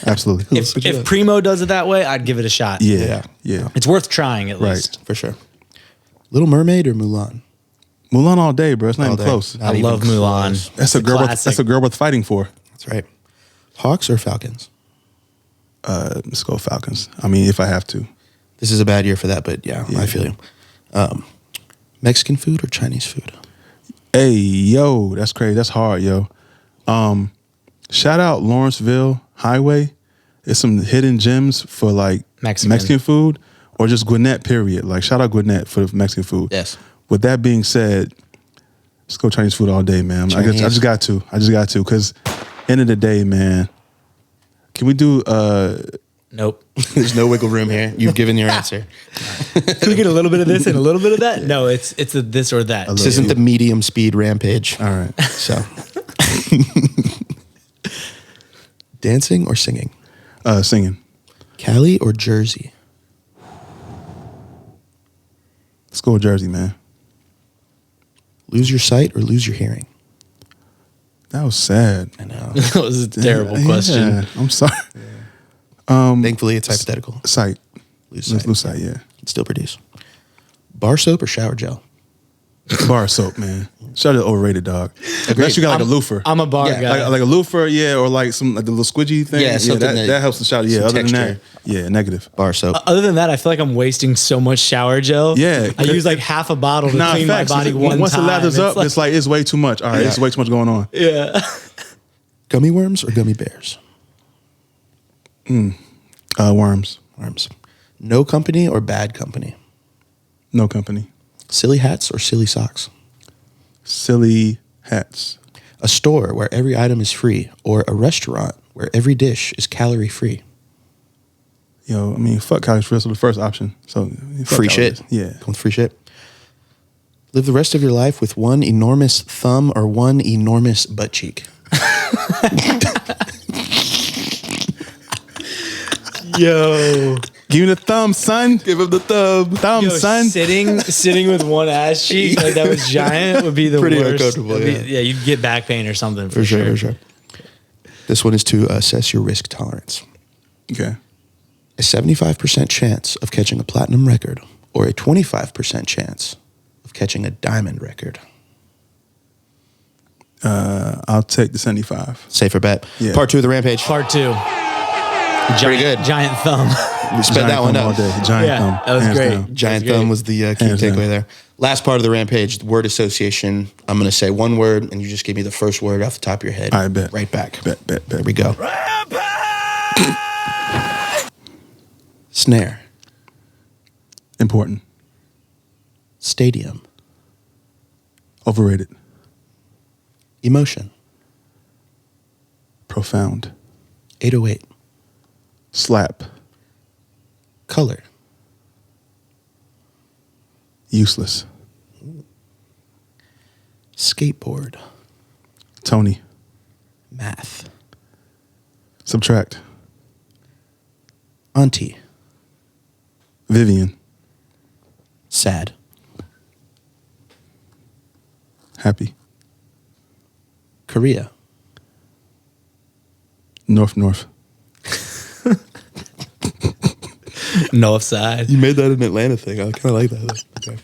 Absolutely. If Primo does it that way, I'd give it a shot. Yeah. It's worth trying at Right. least. For sure. Little Mermaid or Mulan? Mulan all day, bro. It's not All even day. close. Not I even love Mulan. close. That's a girl. classic. That's a girl worth fighting for. That's right. Hawks or Falcons? Let's go Falcons. I mean, if I have to. This is a bad year for that, but yeah. I feel you. Mexican food or Chinese food? Hey, yo, that's crazy. That's hard, yo. Shout out Lawrenceville Highway. It's some hidden gems for like Mexican food, or just Gwinnett, period. Like shout out Gwinnett for the Mexican food. Yes. With that being said, let's go Chinese food all day, man. I just got to. Because end of the day, man, can we do Nope. There's no wiggle room here. You've given your answer. Can we get a little bit of this and a little bit of that? No, it's a this or that. This isn't the medium speed rampage. all right. So, dancing or singing? Singing. Cali or Jersey? Let's go with Jersey, man. Lose your sight or lose your hearing? That was sad. I know. That was a terrible question. Yeah, I'm sorry. Thankfully, it's hypothetical. Sight. Lose sight. Lose sight, yeah. Still produce. Bar soap or shower gel? Bar soap, man. Shout out to overrated, dog. Unless you got like a loofah. I'm a bar Yeah, guy. like a loofah, yeah, or like some like the little squidgy thing. Yeah, something that helps the shower. Yeah, some other than texture. that, yeah, negative. Bar soap. Other than that, I feel like I'm wasting so much shower gel. Yeah. I use like half a bottle to clean facts. my body one Once time. it lathers up, it's like it's way too much. All right, it's way too much going on. yeah. Gummy worms or gummy bears? Worms, Worms. No company or bad company? no company. Silly hats or silly socks? Silly hats. A store where every item is free or a restaurant where every dish is calorie free? Yo, I mean, fuck college for the first option. So fuck Free calories. shit. Yeah. Come with free shit. Live the rest of your life with one enormous thumb or one enormous butt cheek? Yo. Give me the thumb, son. Give him the thumb. Thumb, Yo, son. sitting with one ass cheek like that was giant would be the Pretty worst. uncomfortable, It'd be- yeah. you'd get back pain or something for For sure. This one is to assess your risk tolerance. Okay. A 75% chance of catching a platinum record or a 25% chance of catching a diamond record? I'll take the 75. Safer bet. Yeah. Part 2 of the Rampage. Part 2. Pretty good. Giant thumb. We sped that one all up. day. Giant Yeah, thumb. that was hands great. down. Giant That's thumb great. was the key Hands down. takeaway there. Last part of the Rampage, the word association. I'm going to say one word, and you just give me the first word off the top of your head. I bet. Right back. Bet. Here we go. Snare. Important. Stadium. Overrated. Emotion. Profound. 808. Slap. Color. Useless. Skateboard. Tony. Math. Subtract. Auntie. Vivian. Sad. Happy. Korea. North. North side. You made that an Atlanta thing. I kind of like that. Okay.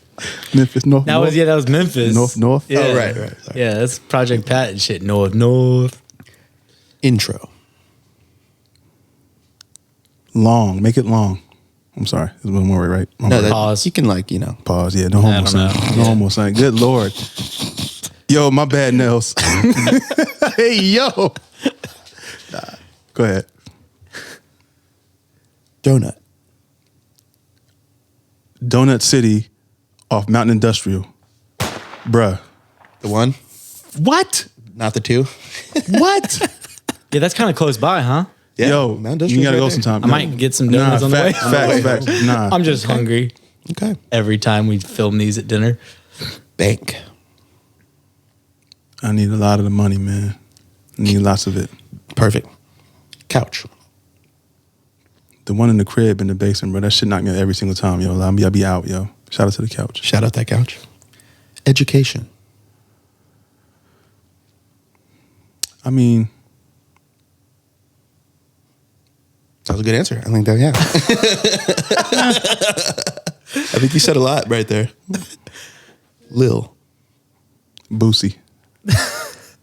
Memphis. North. That was Memphis. North. Yeah. Oh, right. Sorry. Yeah, that's Project Pat and shit. North. Intro. Long. Make it long. I'm sorry. There's one more right. One No, more. that, Pause. You can Pause. Yeah, no homo don't sign. know. No homo sign. Good Lord. Yo, my bad, Nels. Hey, yo. Nah. Go ahead. Donut. Donut City off Mountain Industrial. Bruh. The one, What? not the two. What? Yeah, that's kind of close by, huh? Yeah, Yo, Mount you Industrial's gotta right go there. sometime. I might get some donuts on the way. Facts. Nah. I'm just hungry Okay. every time we film these at dinner. Bank. I need a lot of the money, man. I need lots of it. Perfect. Couch. The one in the crib in the basement, bro. That shit knock me out every single time, yo. I'll be out, yo. Shout out to the couch. Shout out that couch. Education. I mean, That was a good answer. I think that, yeah. I think you said a lot right there. Lil. Boosie.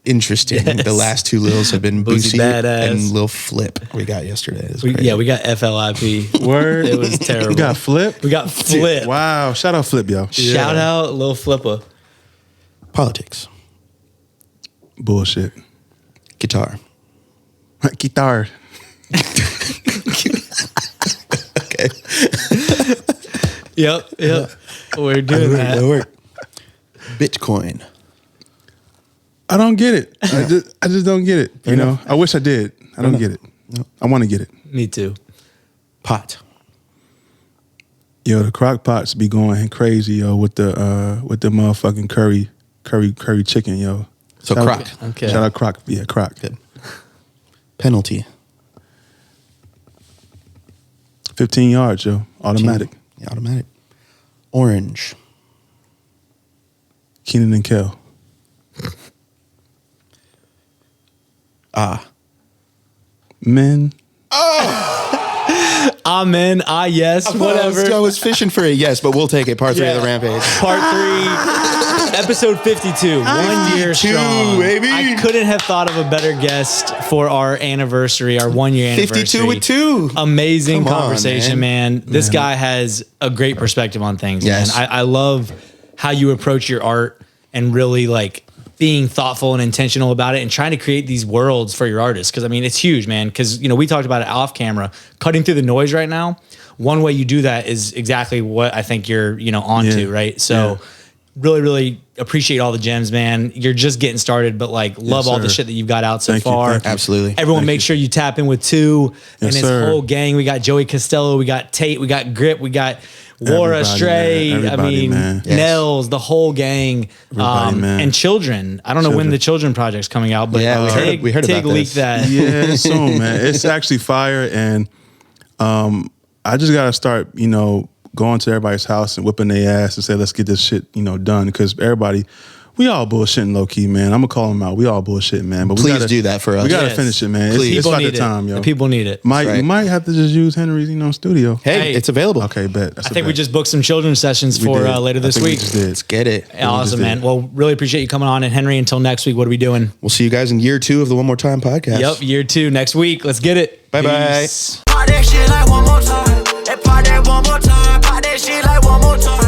Interesting. Yes. The last two Lils have been Boosie Boosie Badass. and Lil Flip. We got yesterday. It was crazy. We got FLIP. Word. It was terrible. You got Flip? We got Flip. Wow. Shout out Flip, yo. Shout out Lil Flipper. Politics. Bullshit. Guitar. Guitar. Okay. Yep. We're doing that. That'll work. Bitcoin. I don't get it. I just don't get it. You know, enough. I wish I did. I don't get it. I want to get it. Me too. Pot. Yo, the crock pots be going crazy, yo, with the motherfucking curry chicken, yo. So Shout crock. out- Okay. Shout out crock. Yeah, crock. Good. Penalty. 15 yards, yo. Automatic. Yeah, automatic. Orange. Keenan and Kel. Men. Amen. Yes. Whatever. I was fishing for a yes, but we'll take it. Part 3 of the Rampage. Part 3, episode 52. 1 year 52, strong. baby. I couldn't have thought of a better guest for our anniversary, our 1 year anniversary. 52 with 2. Amazing Come on, conversation, man. This guy has a great perspective on things, Yes. man. I love how you approach your art and really like being thoughtful and intentional about it and trying to create these worlds for your artists. Cause I mean, it's huge, man. Cause you know, we talked about it off camera, cutting through the noise right now. One way you do that is exactly what I think you're, you know, onto, Yeah. right? So really, really appreciate all the gems, man. You're just getting started, but like love all the sir. shit that you've got out so Thank you, far. thank you. Absolutely. Everyone Thank make you. sure you tap in with 2 and his sir. whole gang. We got Joey Costello, we got Tate, we got Grip, we got War Everybody, Astray. man. Everybody, man. Yes. Nels, the whole gang, Everybody, man. and Children. I don't know when Children. the Children project's coming out, but Yeah, we heard Tig about leaked this. that. Yeah, soon, man. It's actually fire, and I just gotta start, you know, going to everybody's house and whipping their ass and say, let's get this shit, you know, done. Because everybody, We all bullshitting low key, man. I'm gonna call them out. We all bullshitting, man. But Please do that for us. We gotta Yes. finish it, man. Please. It's People about need the time, it. yo. The people need it. We right. might have to just use Henry's, studio. Hey, it's available. Okay, bet. That's I think we just booked some children's sessions for did. later I this think we week. just did. Let's get it. Awesome, did. man. Well, really appreciate you coming on. And Henry, until next week, what are we doing? We'll see you guys in year 2 of the One More Time podcast. Yep, year 2 next week. Let's get it. Bye-bye. Peace. Pop that shit like one more time. Hey, pop that one more time. Pop that shit like one more time.